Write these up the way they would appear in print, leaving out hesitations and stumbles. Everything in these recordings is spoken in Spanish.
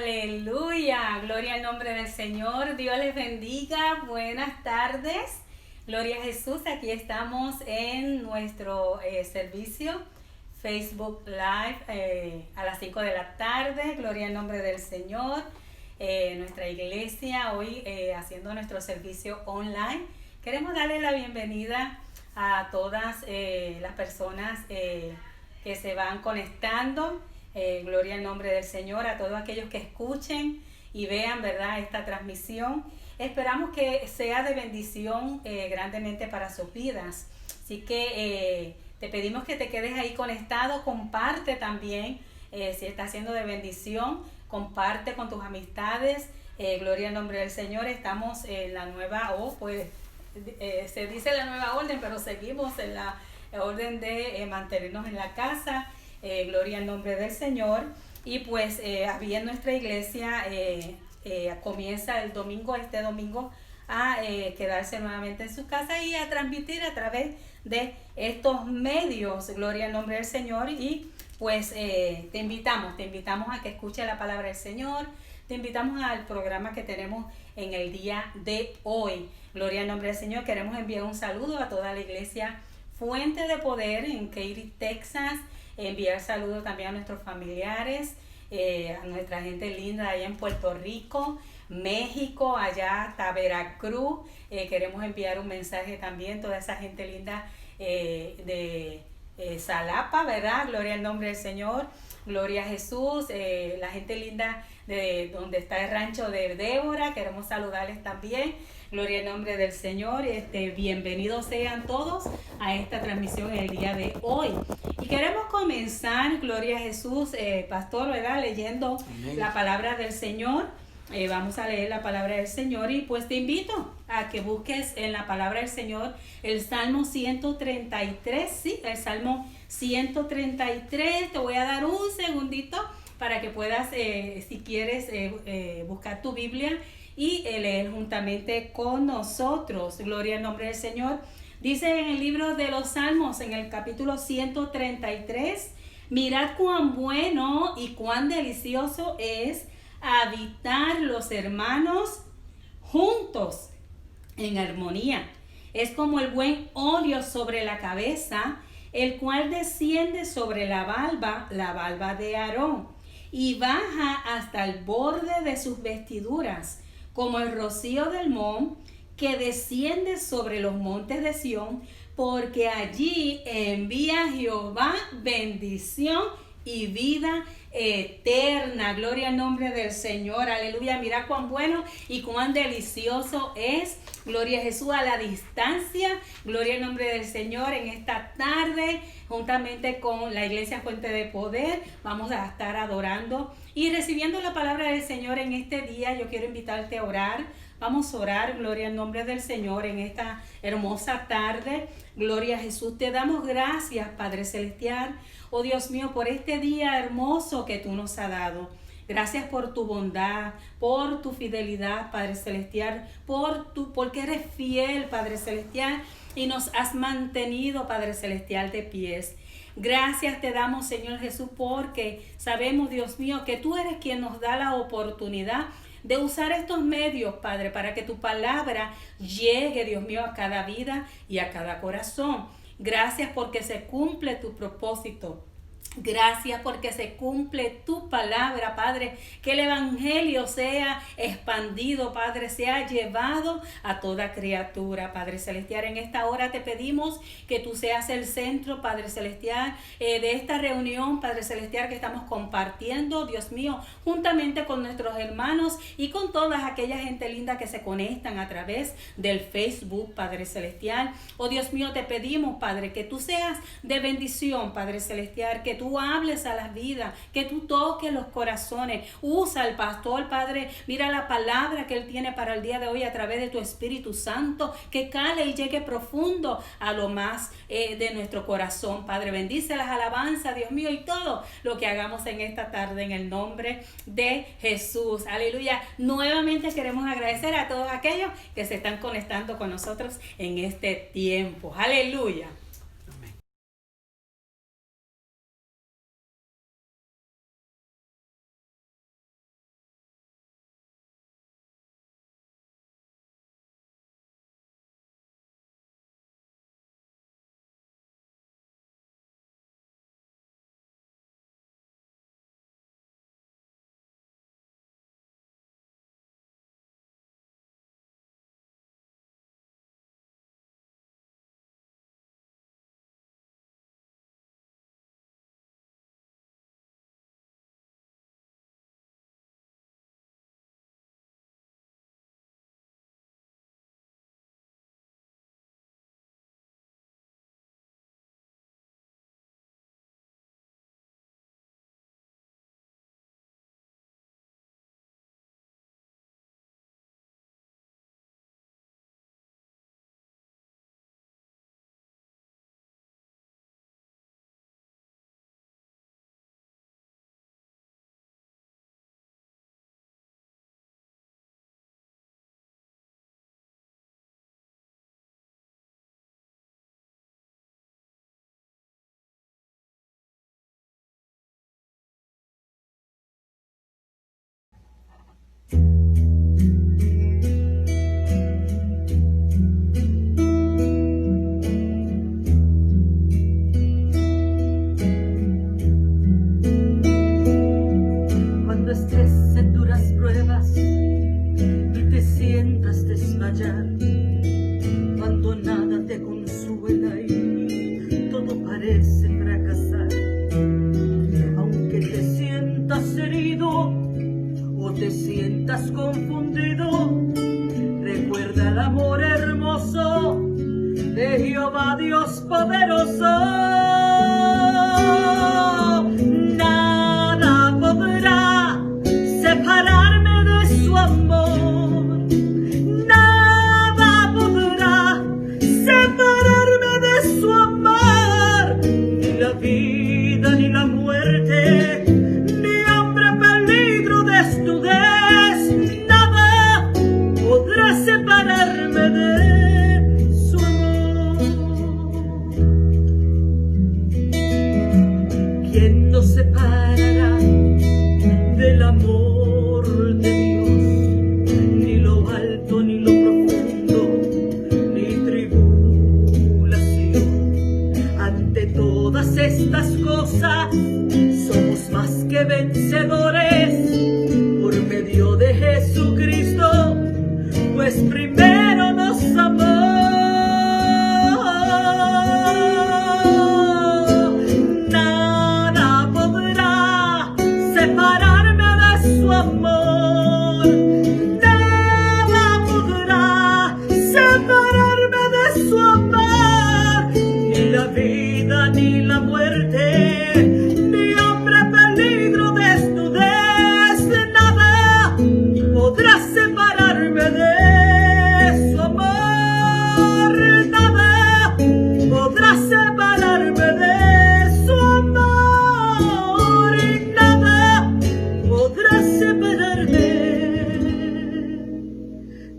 Aleluya, gloria al nombre del Señor, Dios les bendiga, buenas tardes, gloria a Jesús, aquí estamos en nuestro servicio Facebook Live a las 5 de la tarde, gloria al nombre del Señor, nuestra iglesia hoy haciendo nuestro servicio online. Queremos darle la bienvenida a todas las personas que se van conectando. Gloria al nombre del Señor, a todos aquellos que escuchen y vean, ¿verdad?, esta transmisión. Esperamos que sea de bendición grandemente para sus vidas. Así que te pedimos que te quedes ahí conectado, comparte también, si está siendo de bendición, comparte con tus amistades. Gloria al nombre del Señor, estamos en la nueva, se dice la nueva orden, pero seguimos en la orden de mantenernos en la casa. Gloria al nombre del Señor. Y pues había en nuestra iglesia comienza el domingo, este domingo, a quedarse nuevamente en su casa y a transmitir a través de estos medios. Gloria al nombre del Señor. Y pues te invitamos a que escuche la palabra del Señor. Te invitamos al programa que tenemos en el día de hoy. Gloria al nombre del Señor. Queremos enviar un saludo a toda la iglesia Fuente de Poder en Katy, Texas. Enviar saludos también a nuestros familiares, a nuestra gente linda allá en Puerto Rico, México, allá hasta Veracruz. Queremos enviar un mensaje también a toda esa gente linda de Salapa, ¿verdad? Gloria al nombre del Señor, gloria a Jesús. La gente linda de donde está el rancho de Débora, queremos saludarles también. Gloria al nombre del Señor. Bienvenidos sean todos a esta transmisión el día de hoy. Y queremos comenzar, gloria a Jesús, pastor, ¿verdad?, leyendo Amén. La palabra del Señor. Vamos a leer la palabra del Señor y pues te invito a que busques en la palabra del Señor el Salmo 133, sí, el Salmo 133. Te voy a dar un segundito para que puedas, si quieres, buscar tu Biblia y leer juntamente con nosotros. Gloria al nombre del Señor. Dice en el libro de los Salmos, en el capítulo 133, mirad cuán bueno y cuán delicioso es habitar los hermanos juntos en armonía. Es como el buen óleo sobre la cabeza, el cual desciende sobre la barba de Aarón, y baja hasta el borde de sus vestiduras, como el rocío del Mon, que desciende sobre los montes de Sión, porque allí envía Jehová bendición y vida eterna. Gloria al nombre del Señor, aleluya. Mira cuán bueno y cuán delicioso es, gloria a Jesús, a la distancia. Gloria al nombre del Señor. En esta tarde, juntamente con la iglesia Fuente de Poder, vamos a estar adorando y recibiendo la palabra del Señor en este día. Yo quiero invitarte a orar. Vamos a orar, gloria al nombre del Señor, en esta hermosa tarde. Gloria a Jesús. Te damos gracias, Padre Celestial. Oh Dios mío, por este día hermoso que tú nos has dado. Gracias por tu bondad, por tu fidelidad, Padre Celestial, porque eres fiel, Padre Celestial, y nos has mantenido, Padre Celestial, de pies. Gracias te damos, Señor Jesús, porque sabemos, Dios mío, que tú eres quien nos da la oportunidad de usar estos medios, Padre, para que tu palabra llegue, Dios mío, a cada vida y a cada corazón. Gracias porque se cumple tu propósito. Gracias porque se cumple tu palabra, Padre, que el evangelio sea expandido, Padre, sea llevado a toda criatura, Padre Celestial. En esta hora te pedimos que tú seas el centro, Padre Celestial, de esta reunión, Padre Celestial, que estamos compartiendo, Dios mío, juntamente con nuestros hermanos y con toda aquella gente linda que se conectan a través del Facebook, Padre Celestial. Oh Dios mío, te pedimos, Padre, que tú seas de bendición, Padre Celestial, que tú hables a las vidas, que tú toques los corazones. Usa al pastor, Padre, mira la palabra que él tiene para el día de hoy a través de tu Espíritu Santo, que cale y llegue profundo a lo más de nuestro corazón, Padre. Bendice las alabanzas, Dios mío, y todo lo que hagamos en esta tarde en el nombre de Jesús. Aleluya. Nuevamente queremos agradecer a todos aquellos que se están conectando con nosotros en este tiempo. Aleluya. Cuando estés en duras pruebas y te sientas desmayar, cuando nada te consuela y todo parece fracasar, aunque te sientas herido o te sientas confundido, recuerda el amor hermoso de Jehová Dios poderoso. Nada podrá separarme de su amor, nada podrá separarme de su amor, ni la vida ni la muerte, ni hambre, peligro, desnudez, nada podrá separarme de su amor. ¿Quién nos separará del amor de Dios? Ni lo alto, ni lo profundo, ni tribulación. Ante todas estas cosas somos más que vencedores por medio de Jesucristo, pues primero nos amó. Nada podrá separarme de su amor, nada podrá separarme de su amor, ni la vida ni la muerte, ni hambre, peligro, desnudez, nada podrá separarme de su amor, nada podrá separarme de su amor, y nada podrá separarme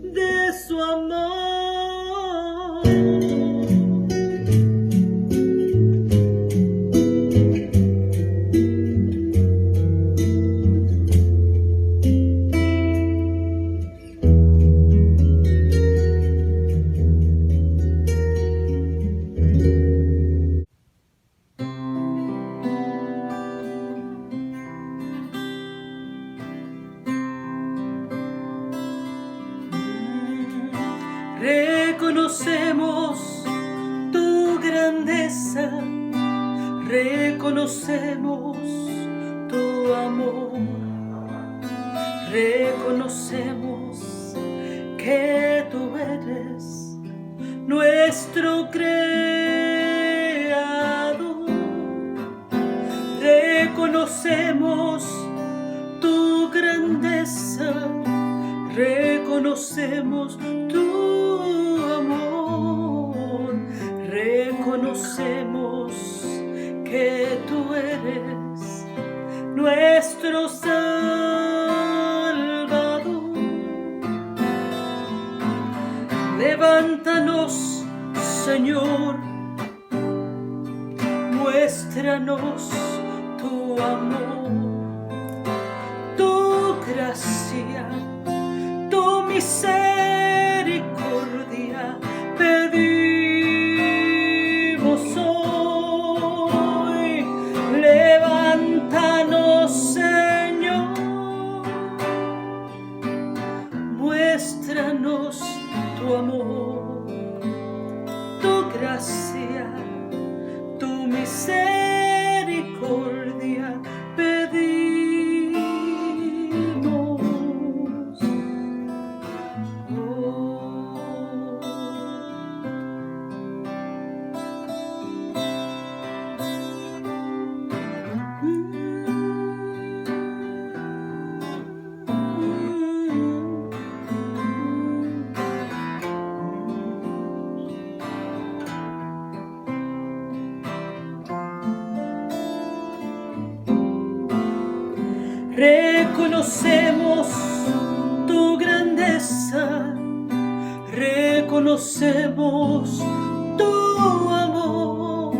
de su amor. Reconocemos tu grandeza, reconocemos tu amor, reconocemos que tú eres nuestro creador, reconocemos tu grandeza, reconocemos tu amor, reconocemos que tú eres nuestro Salvador. Levántanos, Señor, muéstranos tu amor, tu gracia, tu misericordia pedimos hoy. Levántanos, Señor, muéstranos tu amor, tu gracia, tu misericordia pedimos. Reconocemos tu grandeza, reconocemos tu amor,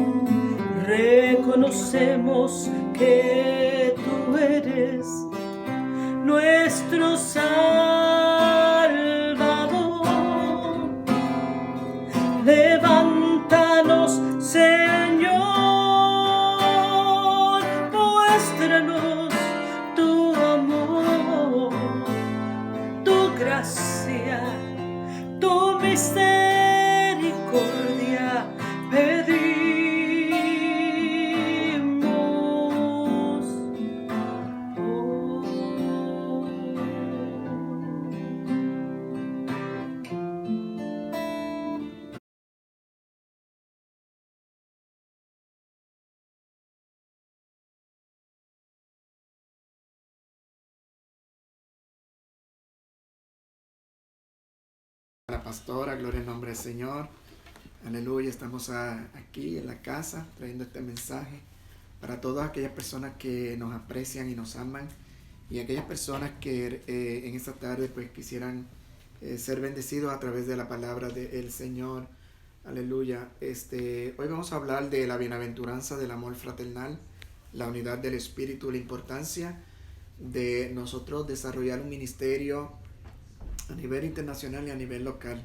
reconocemos que tú eres nuestro Salvador. Levántanos, Señor, muéstranos tu amor, tu gracia, tu misericordia pedimos. La pastora, gloria al nombre del Señor, aleluya. Estamos aquí en la casa trayendo este mensaje para todas aquellas personas que nos aprecian y nos aman, y aquellas personas que en esta tarde pues quisieran ser bendecidos a través de la palabra del Señor, aleluya. Hoy vamos a hablar de la bienaventuranza del amor fraternal, la unidad del Espíritu, la importancia de nosotros desarrollar un ministerio a nivel internacional y a nivel local,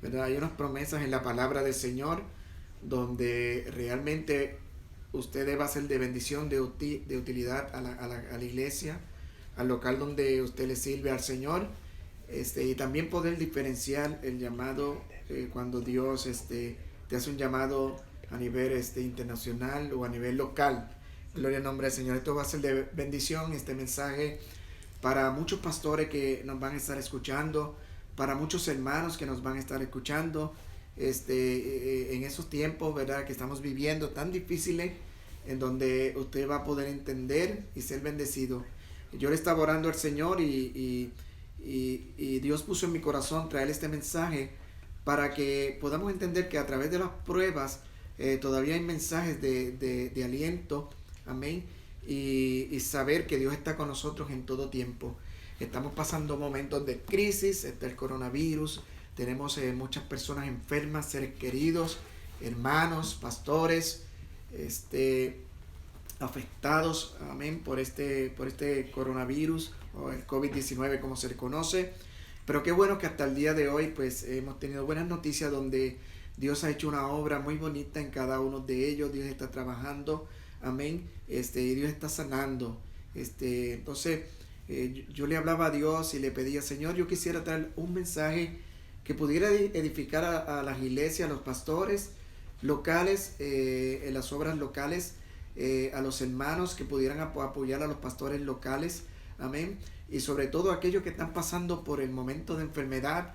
¿verdad? Hay unas promesas en la palabra del Señor donde realmente usted va a ser de bendición, de utilidad a la iglesia, al local donde usted le sirve al Señor, y también poder diferenciar el llamado cuando Dios te hace un llamado a nivel internacional o a nivel local. Gloria al nombre del Señor. Esto va a ser de bendición, este mensaje, para muchos pastores que nos van a estar escuchando, para muchos hermanos que nos van a estar escuchando, en esos tiempos, ¿verdad?, que estamos viviendo tan difíciles, en donde usted va a poder entender y ser bendecido. Yo le estaba orando al Señor y Dios puso en mi corazón traer este mensaje para que podamos entender que a través de las pruebas todavía hay mensajes de aliento, amén, y saber que Dios está con nosotros en todo tiempo. Estamos pasando momentos de crisis, está el coronavirus, tenemos muchas personas enfermas, seres queridos, hermanos, pastores, afectados, amén, por este coronavirus o el COVID-19 como se le conoce. Pero qué bueno que hasta el día de hoy pues hemos tenido buenas noticias donde Dios ha hecho una obra muy bonita en cada uno de ellos. Dios está trabajando, amén, y Dios está sanando. Entonces yo le hablaba a Dios y le pedía: Señor, yo quisiera traer un mensaje que pudiera edificar a las iglesias, a los pastores locales, en las obras locales, a los hermanos que pudieran apoyar a los pastores locales, amén, y sobre todo aquellos que están pasando por el momento de enfermedad,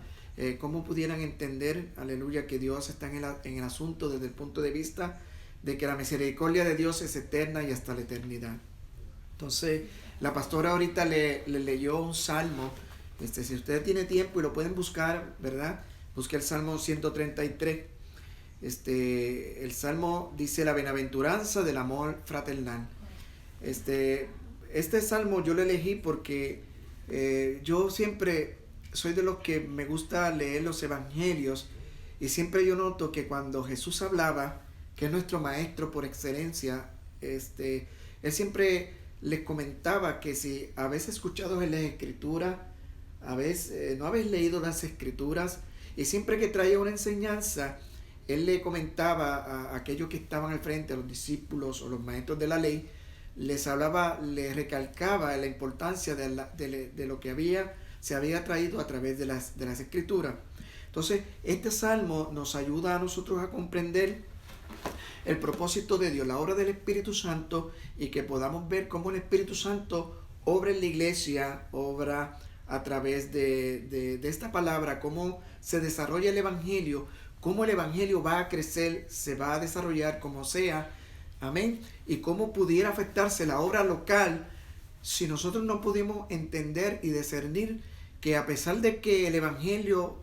cómo pudieran entender, aleluya, que Dios está en el asunto desde el punto de vista de que la misericordia de Dios es eterna y hasta la eternidad. Entonces, la pastora ahorita le leyó un salmo. Si usted tiene tiempo y lo pueden buscar, ¿verdad? Busque el Salmo 133. El Salmo dice la bienaventuranza del amor fraternal. Este salmo yo lo elegí porque yo siempre soy de los que me gusta leer los evangelios, y siempre yo noto que cuando Jesús hablaba, que es nuestro maestro por excelencia, él siempre les comentaba que si habéis escuchado en las escrituras, no habéis leído las escrituras, y siempre que traía una enseñanza, él le comentaba a aquellos que estaban al frente, a los discípulos o los maestros de la ley, les hablaba, les recalcaba la importancia de lo que se había traído a través de las escrituras. Entonces, este salmo nos ayuda a nosotros a comprender el propósito de Dios, la obra del Espíritu Santo, y que podamos ver cómo el Espíritu Santo obra en la iglesia, obra a través de esta palabra, cómo se desarrolla el Evangelio, cómo el Evangelio va a crecer, se va a desarrollar como sea, amén, y cómo pudiera afectarse la obra local si nosotros no pudimos entender y discernir que a pesar de que el Evangelio,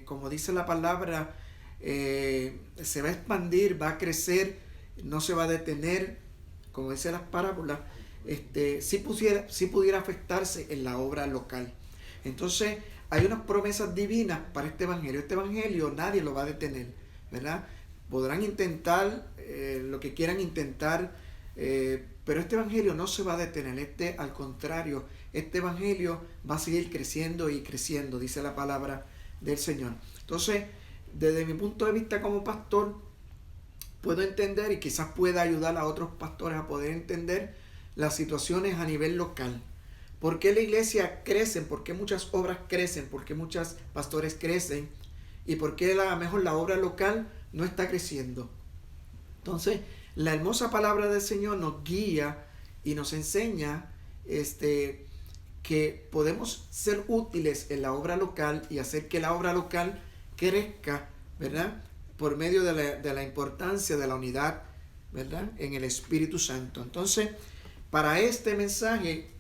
como dice la palabra, se va a expandir, va a crecer, no se va a detener, como dicen las parábolas, sí pudiera afectarse en la obra local. Entonces hay unas promesas divinas para este evangelio. Este evangelio nadie lo va a detener, ¿verdad? Podrán intentar lo que quieran intentar Pero este evangelio no se va a detener, al contrario, este evangelio va a seguir creciendo y creciendo, dice la palabra del Señor. Entonces, desde mi punto de vista como pastor, puedo entender y quizás pueda ayudar a otros pastores a poder entender las situaciones a nivel local. ¿Por qué la iglesia crece? ¿Por qué muchas obras crecen? ¿Por qué muchos pastores crecen? ¿Y por qué a lo mejor la obra local no está creciendo? Entonces, la hermosa palabra del Señor nos guía y nos enseña que podemos ser útiles en la obra local y hacer que la obra local crezca, ¿verdad? Por medio de la importancia de la unidad, ¿verdad? En el Espíritu Santo. Entonces, para este mensaje,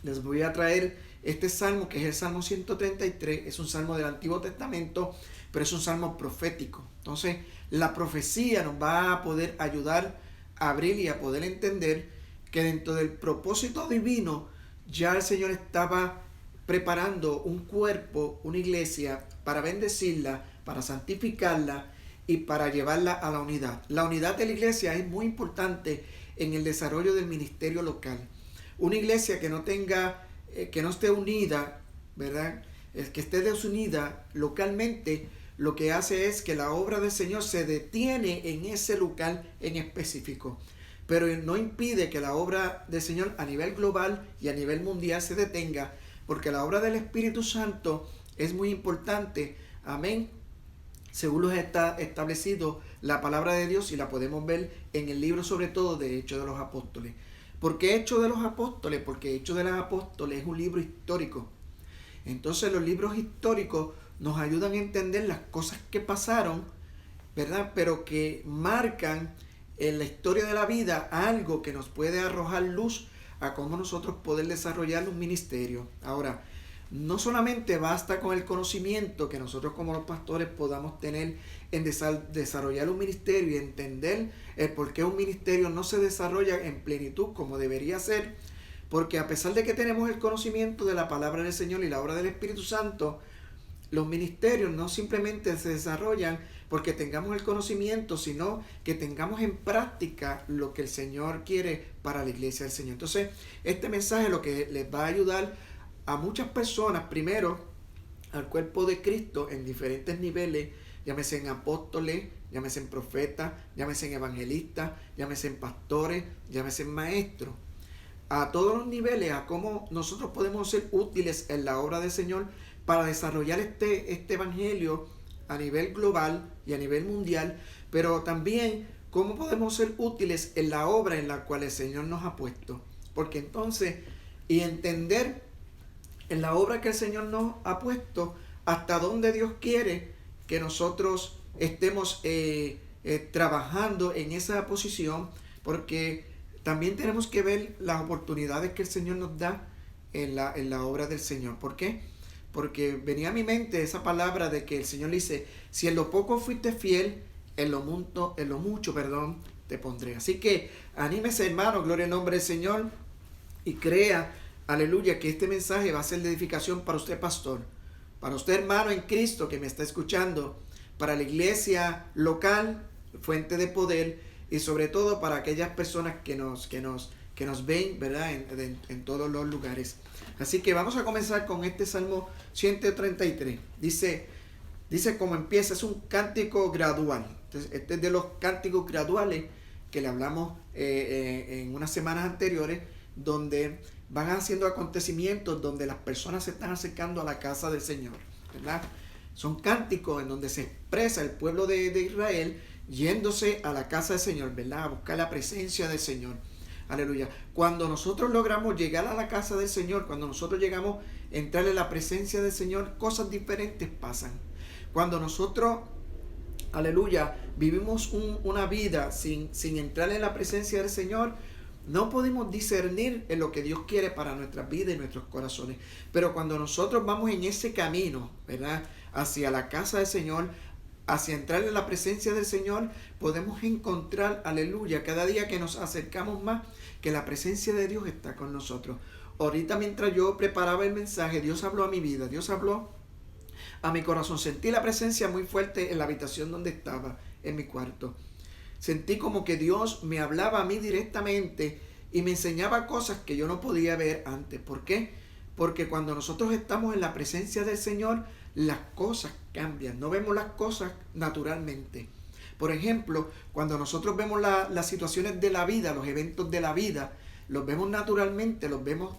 les voy a traer este salmo, que es el Salmo 133. Es un salmo del Antiguo Testamento, pero es un salmo profético. Entonces, la profecía nos va a poder ayudar a abrir y a poder entender que dentro del propósito divino, ya el Señor estaba preparando un cuerpo, una iglesia, para bendecirla, para santificarla y para llevarla a la unidad. La unidad de la iglesia es muy importante en el desarrollo del ministerio local. Una iglesia que no tenga, que no esté unida, ¿verdad? Que esté desunida localmente, lo que hace es que la obra del Señor se detiene en ese local en específico. Pero no impide que la obra del Señor a nivel global y a nivel mundial se detenga, porque la obra del Espíritu Santo es muy importante. Amén. Según lo está establecido la palabra de Dios, y la podemos ver en el libro sobre todo de Hechos de los Apóstoles. ¿Por qué Hechos de los Apóstoles? Porque Hechos de los Apóstoles es un libro histórico. Entonces los libros históricos nos ayudan a entender las cosas que pasaron, ¿verdad? Pero que marcan en la historia de la vida algo que nos puede arrojar luz a cómo nosotros poder desarrollar un ministerio. Ahora, no solamente basta con el conocimiento que nosotros como los pastores podamos tener en desarrollar un ministerio y entender el por qué un ministerio no se desarrolla en plenitud como debería ser, porque a pesar de que tenemos el conocimiento de la palabra del Señor y la obra del Espíritu Santo, los ministerios no simplemente se desarrollan porque tengamos el conocimiento, sino que tengamos en práctica lo que el Señor quiere para la iglesia del Señor. Entonces, este mensaje lo que les va a ayudar a muchas personas, primero, al cuerpo de Cristo en diferentes niveles, llámese en apóstoles, llámese en profetas, llámese en evangelistas, llámese en pastores, llámese en maestros. A todos los niveles, a cómo nosotros podemos ser útiles en la obra del Señor para desarrollar este evangelio a nivel global y a nivel mundial, pero también cómo podemos ser útiles en la obra en la cual el Señor nos ha puesto. Porque entonces, y entender en la obra que el Señor nos ha puesto, hasta dónde Dios quiere que nosotros estemos trabajando en esa posición, porque también tenemos que ver las oportunidades que el Señor nos da en la obra del Señor. ¿Por qué? Porque venía a mi mente esa palabra de que el Señor le dice, si en lo poco fuiste fiel, en lo mucho, te pondré. Así que anímese, hermano, gloria al nombre del Señor, y crea, aleluya, que este mensaje va a ser de edificación para usted, pastor, para usted, hermano en Cristo que me está escuchando, para la iglesia local, fuente de poder, y sobre todo para aquellas personas que nos ven, ¿verdad? En todos los lugares. Así que vamos a comenzar con este Salmo 133. Dice cómo empieza, es un cántico gradual. Entonces, este es de los cánticos graduales que le hablamos en unas semanas anteriores, donde van haciendo acontecimientos, donde las personas se están acercando a la casa del Señor, ¿verdad? Son cánticos en donde se expresa el pueblo de Israel yéndose a la casa del Señor, ¿verdad? A buscar la presencia del Señor. Aleluya. Cuando nosotros logramos llegar a la casa del Señor, cuando nosotros llegamos a entrar en la presencia del Señor, cosas diferentes pasan. Cuando nosotros, aleluya, vivimos una vida sin entrar en la presencia del Señor, no podemos discernir en lo que Dios quiere para nuestras vidas y nuestros corazones. Pero cuando nosotros vamos en ese camino, ¿verdad?, hacia la casa del Señor, hacia entrar en la presencia del Señor, podemos encontrar, aleluya, cada día que nos acercamos más, que la presencia de Dios está con nosotros. Ahorita mientras yo preparaba el mensaje, Dios habló a mi vida, Dios habló a mi corazón. Sentí la presencia muy fuerte en la habitación donde estaba, en mi cuarto. sentí como que Dios me hablaba a mí directamente y me enseñaba cosas que yo no podía ver antes. ¿Por qué? Porque cuando nosotros estamos en la presencia del Señor, las cosas cambian. No vemos las cosas naturalmente. Por ejemplo, cuando nosotros vemos las situaciones de la vida, los eventos de la vida, los vemos naturalmente, los vemos,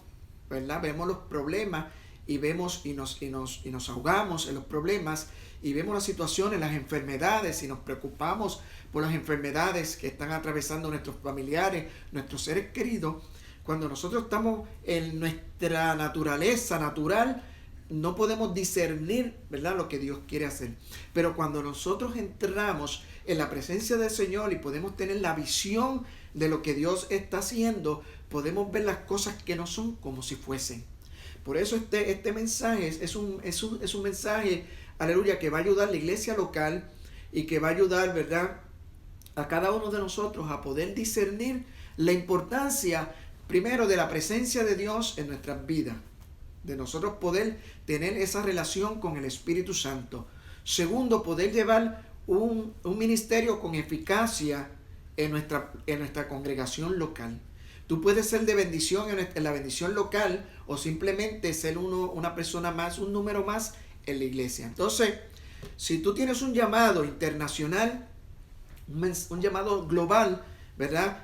¿verdad? Vemos los problemas y vemos y nos ahogamos en los problemas y vemos las situaciones, las enfermedades y nos preocupamos por las enfermedades que están atravesando nuestros familiares, nuestros seres queridos. Cuando nosotros estamos en nuestra naturaleza natural, no podemos discernir, ¿verdad?, lo que Dios quiere hacer. Pero cuando nosotros entramos en la presencia del Señor y podemos tener la visión de lo que Dios está haciendo, podemos ver las cosas que no son como si fuesen. Por eso este mensaje es un mensaje, aleluya, que va a ayudar a la iglesia local y que va a ayudar, ¿verdad?, a cada uno de nosotros a poder discernir la importancia, primero, de la presencia de Dios en nuestras vidas, de nosotros poder tener esa relación con el Espíritu Santo. Segundo, poder llevar un ministerio con eficacia en nuestra congregación local. Tú puedes ser de bendición en la bendición local o simplemente ser una persona más, un número más en la iglesia. Entonces, si tú tienes un llamado internacional, un llamado global, ¿verdad?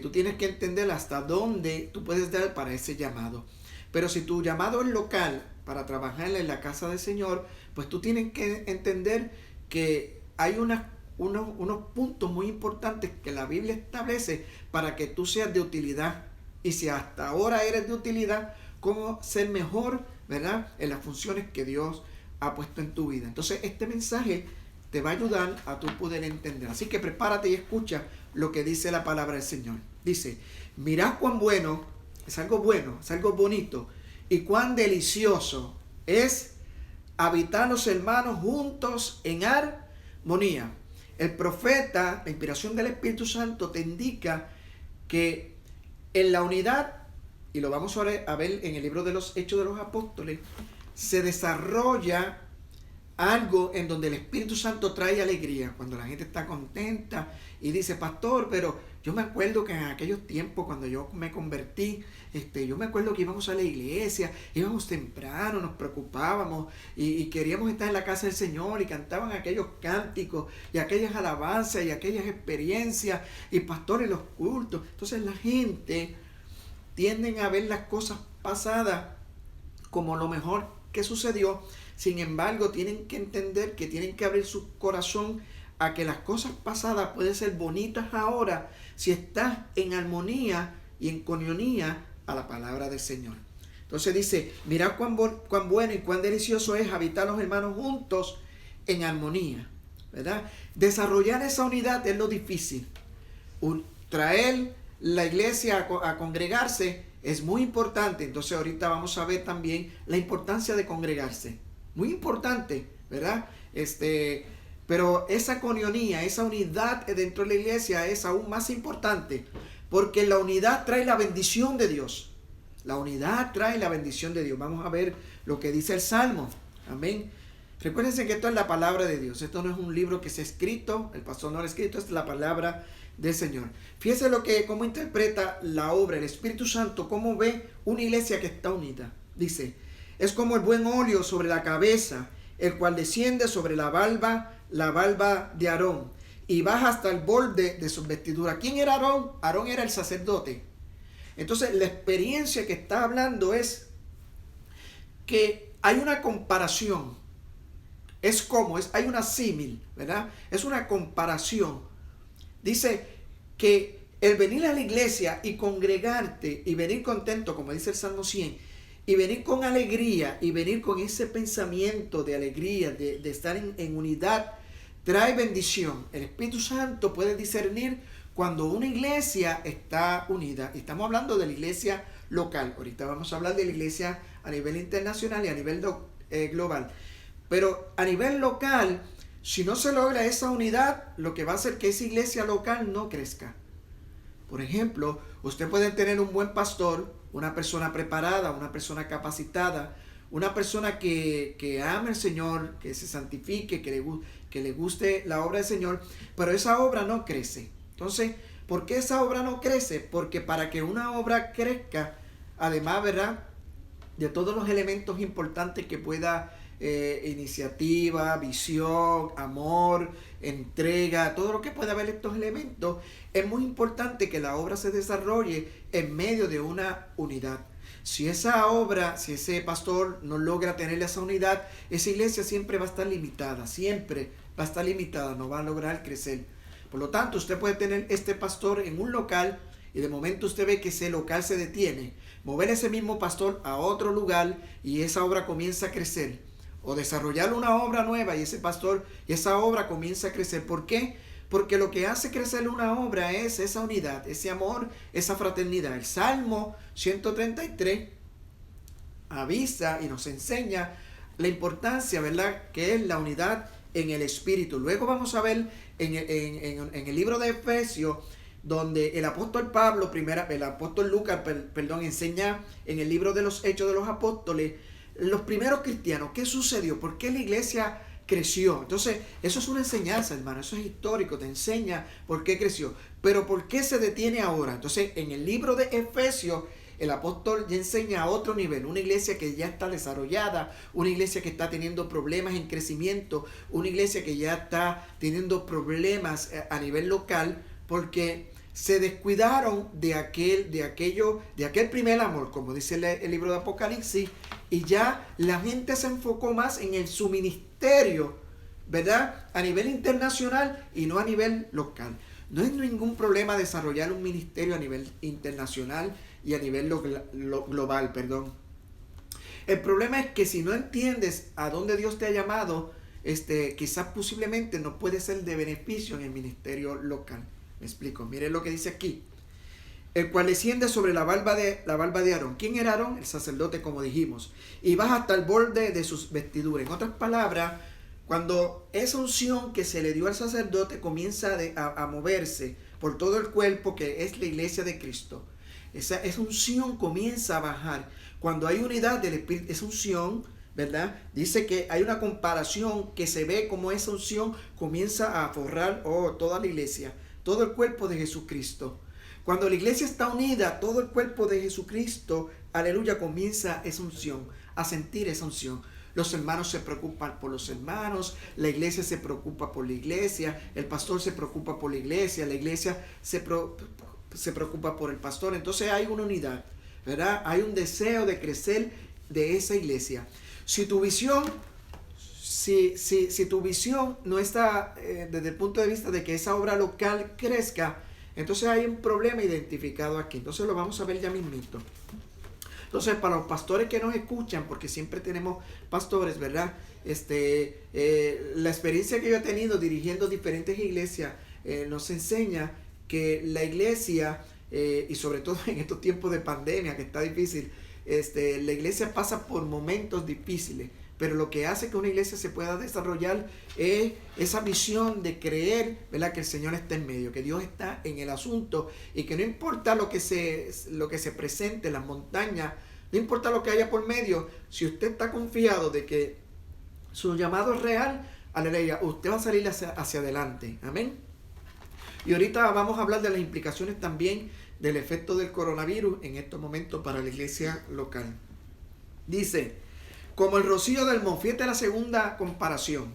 Tú tienes que entender hasta dónde tú puedes dar para ese llamado. Pero si tu llamado es local, para trabajar en la casa del Señor, pues tú tienes que entender que hay unos puntos muy importantes que la Biblia establece para que tú seas de utilidad. Y si hasta ahora eres de utilidad, cómo ser mejor, ¿verdad?, en las funciones que Dios ha puesto en tu vida. Entonces, este mensaje te va a ayudar a tú poder entender. Así que prepárate y escucha lo que dice la palabra del Señor. Dice: mirad cuán bueno, es algo bonito, y cuán delicioso es habitar los hermanos juntos en armonía. El profeta, la inspiración del Espíritu Santo, te indica que en la unidad, y lo vamos a ver en el libro de los Hechos de los Apóstoles, se desarrolla algo en donde el Espíritu Santo trae alegría. Cuando la gente está contenta y dice: pastor, pero yo me acuerdo que en aquellos tiempos cuando yo me convertí, yo me acuerdo que íbamos a la iglesia, íbamos temprano, nos preocupábamos y queríamos estar en la casa del Señor y cantaban aquellos cánticos y aquellas alabanzas y aquellas experiencias y pastores los cultos. Entonces la gente tiende a ver las cosas pasadas como lo mejor que sucedió. Sin embargo, tienen que entender que tienen que abrir su corazón a que las cosas pasadas pueden ser bonitas ahora si estás en armonía y en coinonía a la palabra del Señor. Entonces dice: mirad cuán bueno y cuán delicioso es habitar los hermanos juntos en armonía, ¿verdad? Desarrollar esa unidad es lo difícil. Traer la iglesia a congregarse es muy importante. Entonces ahorita vamos a ver también la importancia de congregarse. Muy importante, ¿verdad? Pero esa coinonía, esa unidad dentro de la iglesia es aún más importante, porque la unidad trae la bendición de Dios. La unidad trae la bendición de Dios. Vamos a ver lo que dice el Salmo. Amén. Recuérdense que esto es la palabra de Dios. Esto no es un libro que se ha escrito, el pastor no lo ha escrito, es la palabra del Señor. Fíjense cómo interpreta la obra, el Espíritu Santo, cómo ve una iglesia que está unida. Dice: es como el buen óleo sobre la cabeza, el cual desciende sobre la barba de Aarón, y baja hasta el borde de sus vestiduras. ¿Quién era Aarón? Aarón era el sacerdote. Entonces, la experiencia que está hablando es que hay una comparación. Hay una símil, ¿verdad? Es una comparación. Dice que el venir a la iglesia y congregarte y venir contento, como dice el Salmo 100, y venir con alegría y venir con ese pensamiento de alegría, de estar en unidad, trae bendición. El Espíritu Santo puede discernir cuando una iglesia está unida. Y estamos hablando de la iglesia local. Ahorita vamos a hablar de la iglesia a nivel internacional y a nivel global. Pero a nivel local, si no se logra esa unidad, lo que va a hacer que esa iglesia local no crezca. Por ejemplo, usted puede tener un buen pastor, una persona preparada, una persona capacitada, una persona que ame al Señor, que se santifique, que le guste la obra del Señor, pero esa obra no crece. Entonces, ¿por qué esa obra no crece? Porque para que una obra crezca, además, ¿verdad?, de todos los elementos importantes que pueda, iniciativa, visión, amor, entrega, todo lo que pueda haber estos elementos, es muy importante que la obra se desarrolle en medio de una unidad. Si esa obra, si ese pastor no logra tener esa unidad, esa iglesia siempre va a estar limitada, siempre va a estar limitada, no va a lograr crecer. Por lo tanto, usted puede tener este pastor en un local y de momento usted ve que ese local se detiene, mover ese mismo pastor a otro lugar y esa obra comienza a crecer. O desarrollar una obra nueva y ese pastor y esa obra comienza a crecer. ¿Por qué? Porque lo que hace crecer una obra es esa unidad, ese amor, esa fraternidad. El Salmo 133 avisa y nos enseña la importancia, ¿verdad?, que es la unidad en el Espíritu. Luego vamos a ver en el libro de Efesios, donde el apóstol Pablo, el apóstol Lucas, enseña en el libro de los Hechos de los Apóstoles, los primeros cristianos, ¿qué sucedió? ¿Por qué la iglesia creció? Entonces, eso es una enseñanza, hermano, eso es histórico, te enseña por qué creció. Pero ¿por qué se detiene ahora? Entonces, en el libro de Efesios, el apóstol ya enseña a otro nivel, una iglesia que ya está desarrollada, una iglesia que está teniendo problemas en crecimiento, una iglesia que ya está teniendo problemas a nivel local, porque se descuidaron de aquel primer amor, como dice el libro de Apocalipsis, y ya la gente se enfocó más en su ministerio, ¿verdad?, a nivel internacional y no a nivel local. No es ningún problema desarrollar un ministerio a nivel internacional y a nivel global, perdón. El problema es que si no entiendes a dónde Dios te ha llamado, quizás posiblemente no puede ser de beneficio en el ministerio local. Me explico, miren lo que dice aquí. El cual desciende sobre la barba de Aarón. ¿Quién era Aarón? El sacerdote, como dijimos. Y baja hasta el borde de sus vestiduras. En otras palabras, cuando esa unción que se le dio al sacerdote comienza a moverse por todo el cuerpo, que es la iglesia de Cristo, esa unción comienza a bajar. Cuando hay unidad del Espíritu, esa unción, ¿verdad?, dice que hay una comparación que se ve como esa unción comienza a forrar toda la iglesia, todo el cuerpo de Jesucristo. Cuando la iglesia está unida, todo el cuerpo de Jesucristo, aleluya, comienza esa unción, a sentir esa unción. Los hermanos se preocupan por los hermanos, la iglesia se preocupa por la iglesia, el pastor se preocupa por la iglesia se preocupa por el pastor. Entonces hay una unidad, ¿verdad? Hay un deseo de crecer de esa iglesia. Si tu visión no está desde el punto de vista de que esa obra local crezca, entonces hay un problema identificado aquí. Entonces lo vamos a ver ya mismito. Entonces, para los pastores que nos escuchan, porque siempre tenemos pastores, ¿verdad? La experiencia que yo he tenido dirigiendo diferentes iglesias nos enseña que la iglesia, y sobre todo en estos tiempos de pandemia que está difícil, la iglesia pasa por momentos difíciles. Pero lo que hace que una iglesia se pueda desarrollar es esa visión de creer, ¿verdad?, que el Señor está en medio, que Dios está en el asunto y que no importa lo que se presente, las montañas, no importa lo que haya por medio, si usted está confiado de que su llamado es real, aleluya, usted va a salir hacia adelante. Amén. Y ahorita vamos a hablar de las implicaciones también del efecto del coronavirus en estos momentos para la iglesia local. Dice, como el rocío del monte. Fíjate la segunda comparación.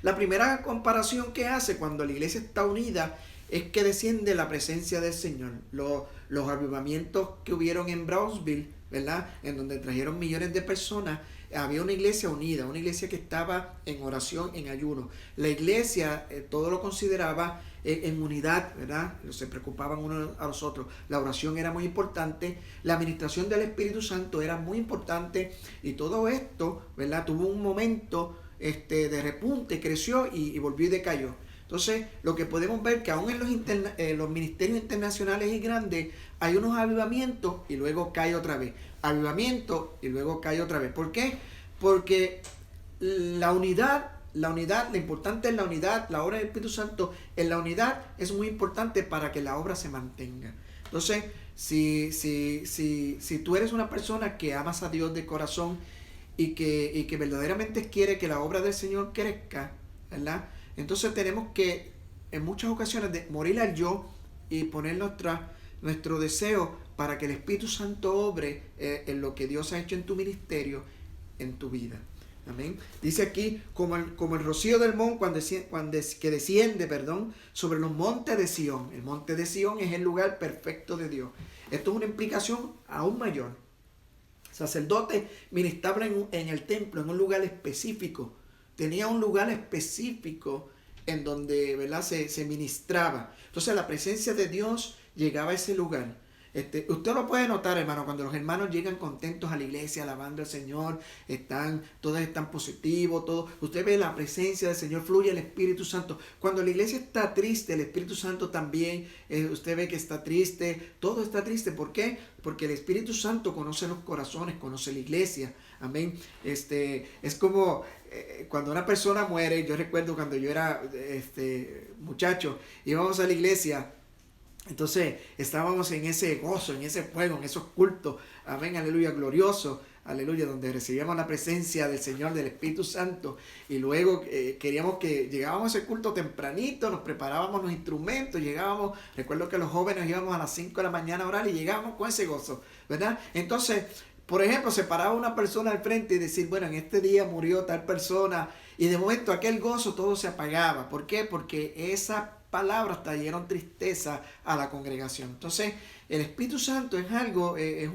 La primera comparación que hace cuando la iglesia está unida es que desciende la presencia del Señor. Los avivamientos que hubieron en Brownsville, ¿verdad?, en donde trajeron millones de personas, había una iglesia unida, una iglesia que estaba en oración, en ayuno. La iglesia todo lo consideraba en unidad, ¿verdad? Se preocupaban unos a los otros. La oración era muy importante, la administración del Espíritu Santo era muy importante, y todo esto, ¿verdad?, tuvo un momento de repunte, creció y volvió y decayó. Entonces, lo que podemos ver que aún en los ministerios internacionales y grandes hay unos avivamientos y luego cae otra vez. Avivamiento y luego cae otra vez. ¿Por qué? Porque la unidad, lo importante es la unidad, la obra del Espíritu Santo en la unidad es muy importante para que la obra se mantenga. Entonces, si tú eres una persona que amas a Dios de corazón y que verdaderamente quiere que la obra del Señor crezca, ¿verdad?, entonces tenemos que en muchas ocasiones de morir al yo y poner nuestro deseo para que el Espíritu Santo obre en lo que Dios ha hecho en tu ministerio, en tu vida. Amén. Dice aquí, como el rocío del monte que desciende sobre los montes de Sión. El monte de Sión es el lugar perfecto de Dios. Esto es una implicación aún mayor. El sacerdote ministraba en el templo, en un lugar específico. Tenía un lugar específico en donde, ¿verdad?, se ministraba. Entonces la presencia de Dios llegaba a ese lugar. Usted lo puede notar, hermano, cuando los hermanos llegan contentos a la iglesia, alabando al Señor, todos están positivos, usted ve la presencia del Señor, fluye el Espíritu Santo. Cuando la iglesia está triste, el Espíritu Santo también, usted ve que está triste, todo está triste. ¿Por qué? Porque el Espíritu Santo conoce los corazones, conoce la iglesia. Amén. Es como cuando una persona muere. Yo recuerdo cuando yo era muchacho, íbamos a la iglesia. Entonces estábamos en ese gozo, en ese fuego, en esos cultos, amén, aleluya, glorioso, aleluya, donde recibíamos la presencia del Señor, del Espíritu Santo, y luego llegábamos a ese culto tempranito, nos preparábamos los instrumentos, recuerdo que los jóvenes íbamos a las 5 de la mañana a orar y llegábamos con ese gozo, ¿verdad? Entonces, por ejemplo, se paraba una persona al frente y decir, bueno, en este día murió tal persona, y de momento aquel gozo todo se apagaba. ¿Por qué? Porque esa palabras trajeron tristeza a la congregación. Entonces, el Espíritu Santo es algo, es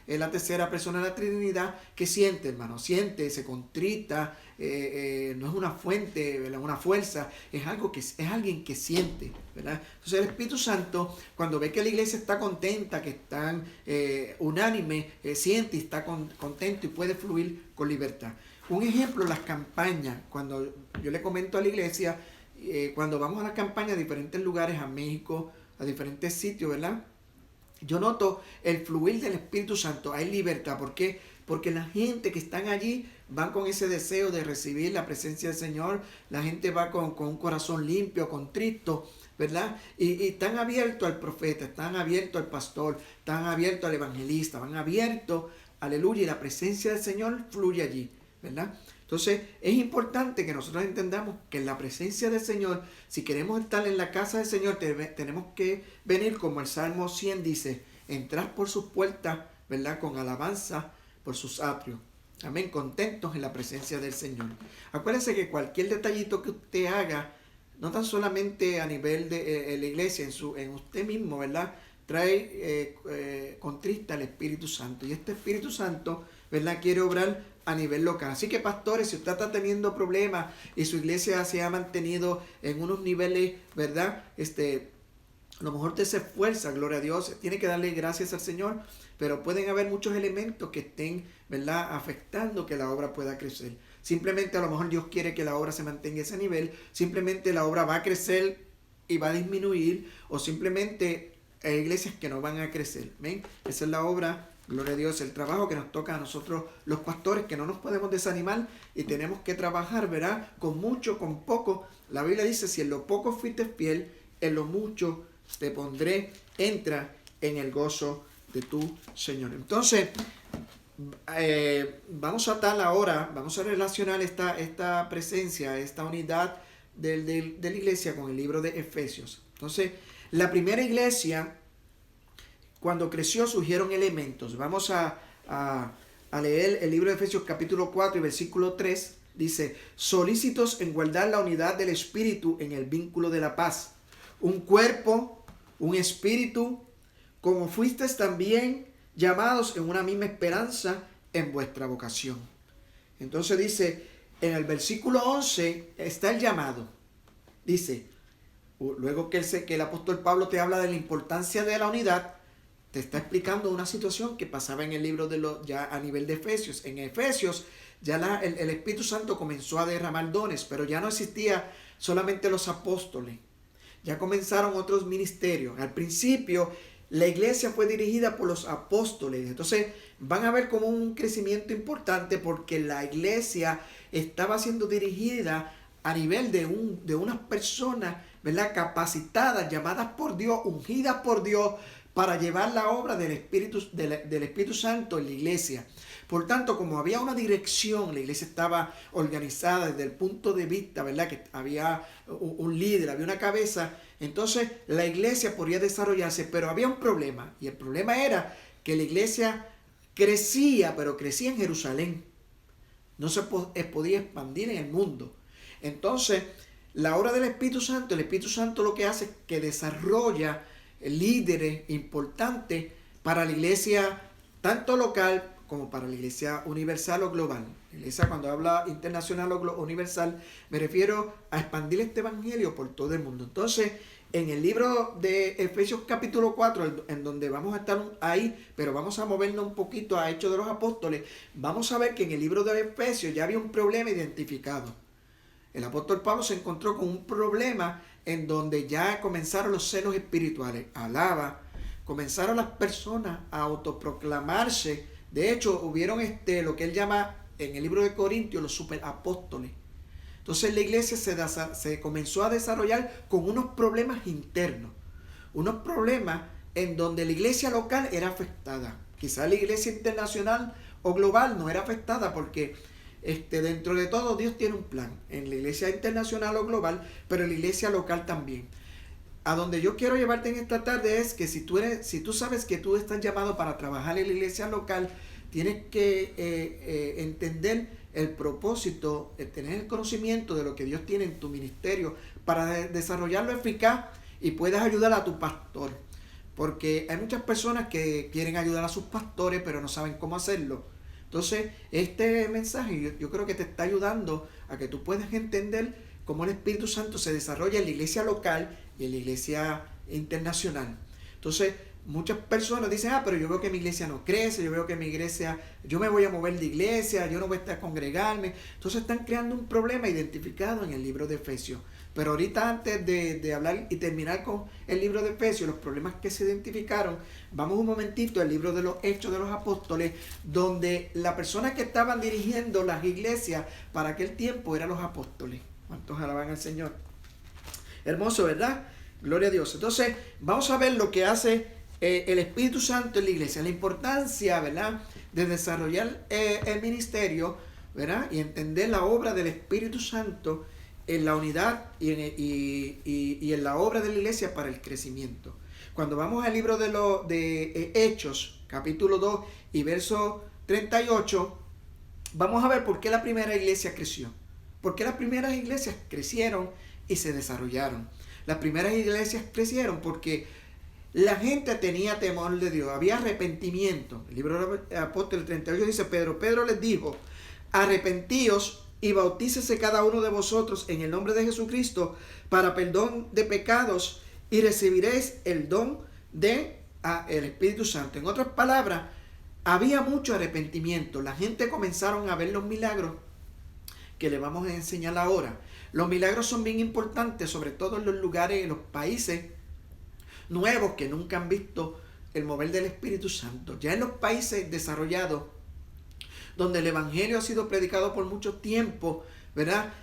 la tercera persona de la Trinidad que siente, hermano, siente, se contrita, no es una fuente, ¿verdad?, una fuerza, es alguien que siente, ¿verdad? Entonces, el Espíritu Santo, cuando ve que la iglesia está contenta, que están unánime, siente y está contento y puede fluir con libertad. Un ejemplo, las campañas. Cuando yo le comento a la iglesia, cuando vamos a las campañas a diferentes lugares, a México, a diferentes sitios, ¿verdad?, yo noto el fluir del Espíritu Santo, hay libertad. ¿Por qué? Porque la gente que están allí van con ese deseo de recibir la presencia del Señor, la gente va con un corazón limpio, contrito, ¿verdad? Y están abiertos al profeta, están abiertos al pastor, están abiertos al evangelista, van abiertos, aleluya, y la presencia del Señor fluye allí, ¿verdad? Entonces es importante que nosotros entendamos que en la presencia del Señor, si queremos estar en la casa del Señor, tenemos que venir como el Salmo 100 dice, entrar por sus puertas, ¿verdad?, con alabanza por sus atrios. Amén, contentos en la presencia del Señor. Acuérdense que cualquier detallito que usted haga, no tan solamente a nivel de la iglesia, en usted mismo, ¿verdad?, trae contrista al Espíritu Santo. Y este Espíritu Santo, ¿verdad?, quiere obrar a nivel local. Así que, pastores, si usted está teniendo problemas y su iglesia se ha mantenido en unos niveles, ¿verdad?, a lo mejor usted se esfuerza, gloria a Dios, tiene que darle gracias al Señor, pero pueden haber muchos elementos que estén, ¿verdad?, afectando que la obra pueda crecer. Simplemente a lo mejor Dios quiere que la obra se mantenga a ese nivel, simplemente la obra va a crecer y va a disminuir, o simplemente hay iglesias que no van a crecer. ¿Ven? Esa es la obra, gloria a Dios, el trabajo que nos toca a nosotros los pastores, que no nos podemos desanimar y tenemos que trabajar, ¿verdad?, con mucho, con poco. La Biblia dice, si en lo poco fuiste fiel, en lo mucho te pondré, entra en el gozo de tu Señor. Entonces, vamos a atar ahora, vamos a relacionar esta presencia, esta unidad de la iglesia con el libro de Efesios. Entonces, la primera iglesia, cuando creció, surgieron elementos. Vamos a leer el libro de Efesios capítulo 4 y versículo 3. Dice, solícitos en guardar la unidad del Espíritu en el vínculo de la paz. Un cuerpo, un espíritu, como fuisteis también llamados en una misma esperanza en vuestra vocación. Entonces dice, en el versículo 11 está el llamado. Dice, luego que el apóstol Pablo te habla de la importancia de la unidad, te está explicando una situación que pasaba en el libro ya a nivel de Efesios. En Efesios ya el Espíritu Santo comenzó a derramar dones, pero ya no existía solamente los apóstoles. Ya comenzaron otros ministerios. Al principio, la iglesia fue dirigida por los apóstoles. Entonces, van a ver como un crecimiento importante porque la iglesia estaba siendo dirigida a nivel de unas personas, ¿verdad?, capacitadas, llamadas por Dios, ungidas por Dios, para llevar la obra del Espíritu Santo en la iglesia. Por tanto, como había una dirección, la iglesia estaba organizada desde el punto de vista, ¿verdad? Que había un líder, había una cabeza. Entonces, la iglesia podía desarrollarse, pero había un problema. Y el problema era que la iglesia crecía, pero crecía en Jerusalén. No se podía expandir en el mundo. Entonces, la obra del Espíritu Santo lo que hace es que desarrolla líderes importantes para la iglesia, tanto local como para la iglesia universal o global. La iglesia, cuando habla internacional o universal, me refiero a expandir este evangelio por todo el mundo. Entonces, en el libro de Efesios capítulo 4, en donde vamos a estar ahí, pero vamos a movernos un poquito a Hechos de los Apóstoles, vamos a ver que en el libro de Efesios ya había un problema identificado. El apóstol Pablo se encontró con un problema en donde ya comenzaron los celos espirituales. Comenzaron las personas a autoproclamarse. De hecho, hubieron lo que él llama en el libro de Corintios los superapóstoles. Entonces la iglesia se comenzó a desarrollar con unos problemas internos. Unos problemas en donde la iglesia local era afectada. Quizás la iglesia internacional o global no era afectada porque dentro de todo Dios tiene un plan. En la iglesia internacional o global, pero en la iglesia local también. A donde yo quiero llevarte en esta tarde es que si tú sabes que tú estás llamado para trabajar en la iglesia local, tienes que entender el propósito, tener el conocimiento de lo que Dios tiene en tu ministerio para desarrollarlo eficaz y puedas ayudar a tu pastor. Porque hay muchas personas que quieren ayudar a sus pastores, pero no saben cómo hacerlo. Entonces, este mensaje yo creo que te está ayudando a que tú puedas entender cómo el Espíritu Santo se desarrolla en la iglesia local y en la iglesia internacional. Entonces, muchas personas dicen, pero yo veo que mi iglesia no crece, yo veo que mi iglesia, yo me voy a mover de iglesia, yo no voy a estar a congregarme. Entonces están creando un problema identificado en el libro de Efesios. Pero ahorita, antes de hablar y terminar con el libro de Efesios, los problemas que se identificaron, vamos un momentito al libro de los Hechos de los Apóstoles, donde la persona que estaban dirigiendo las iglesias para aquel tiempo eran los apóstoles. ¿Cuántos alaban al Señor? Hermoso, ¿verdad? Gloria a Dios. Entonces, vamos a ver lo que hace el Espíritu Santo en la iglesia, la importancia, ¿verdad?, de desarrollar el ministerio, ¿verdad?, y entender la obra del Espíritu Santo en la unidad y en la obra de la iglesia para el crecimiento. Cuando vamos al libro de Hechos, capítulo 2 y verso 38, vamos a ver por qué la primera iglesia creció. ¿Por qué las primeras iglesias crecieron y se desarrollaron? Las primeras iglesias crecieron porque la gente tenía temor de Dios, había arrepentimiento. El libro de Apóstoles 38 dice, Pedro les dijo, arrepentíos y bautícese cada uno de vosotros en el nombre de Jesucristo para perdón de pecados y recibiréis el don del Espíritu Santo. En otras palabras, había mucho arrepentimiento. La gente comenzaron a ver los milagros que le vamos a enseñar ahora. Los milagros son bien importantes, sobre todo en los lugares, en los países nuevos que nunca han visto el mover del Espíritu Santo. Ya en los países desarrollados, donde el Evangelio ha sido predicado por mucho tiempo, ¿verdad?,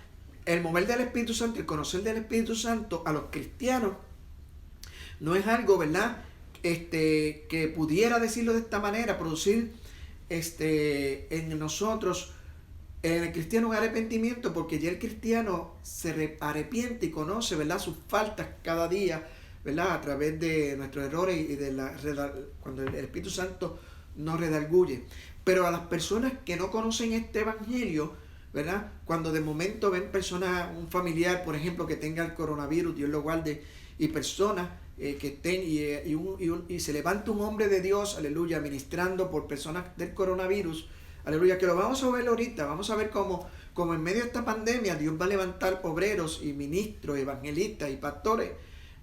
el mover del Espíritu Santo, el conocer del Espíritu Santo a los cristianos no es algo, ¿verdad?, que pudiera decirlo de esta manera, producir en nosotros, en el cristiano, un arrepentimiento, porque ya el cristiano se arrepiente y conoce, ¿verdad?, sus faltas cada día, ¿verdad?, a través de nuestros errores y cuando el Espíritu Santo nos redarguye. Pero a las personas que no conocen este evangelio, ¿verdad?, cuando de momento ven personas, un familiar, por ejemplo, que tenga el coronavirus, Dios lo guarde, y personas que estén, y se levanta un hombre de Dios, aleluya, ministrando por personas del coronavirus, aleluya, que lo vamos a ver ahorita. Vamos a ver cómo en medio de esta pandemia Dios va a levantar obreros y ministros, evangelistas y pastores,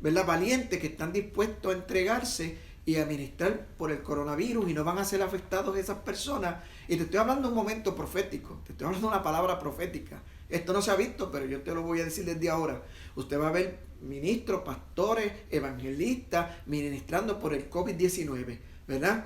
¿verdad?, valientes, que están dispuestos a entregarse y a ministrar por el coronavirus, y no van a ser afectados esas personas. Y te estoy hablando de un momento profético, te estoy hablando de una palabra profética. Esto no se ha visto, pero yo te lo voy a decir desde ahora. Usted va a ver ministros, pastores, evangelistas ministrando por el COVID-19, ¿verdad?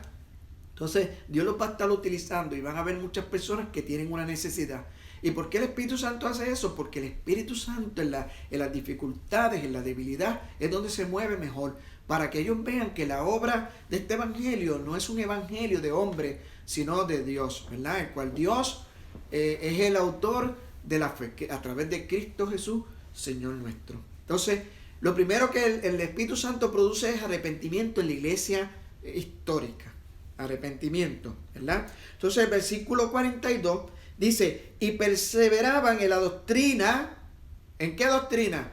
Entonces, Dios los va a estar utilizando y van a haber muchas personas que tienen una necesidad. ¿Y por qué el Espíritu Santo hace eso? Porque el Espíritu Santo en las dificultades, en la debilidad, es donde se mueve mejor. Para que ellos vean que la obra de este evangelio no es un evangelio de hombre, sino de Dios, ¿verdad? El cual Dios es el autor de la fe, a través de Cristo Jesús, Señor nuestro. Entonces, lo primero que el Espíritu Santo produce es arrepentimiento en la iglesia histórica. Arrepentimiento, ¿verdad? Entonces, el versículo 42 dice, y perseveraban en la doctrina. ¿En qué doctrina?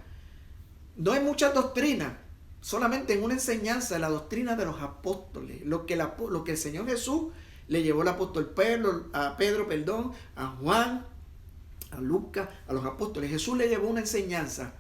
No hay muchas doctrinas, solamente en una enseñanza, la doctrina de los apóstoles, lo que el Señor Jesús le llevó al apóstol Pedro, a Juan, a Lucas, a los apóstoles. Jesús le llevó una enseñanza,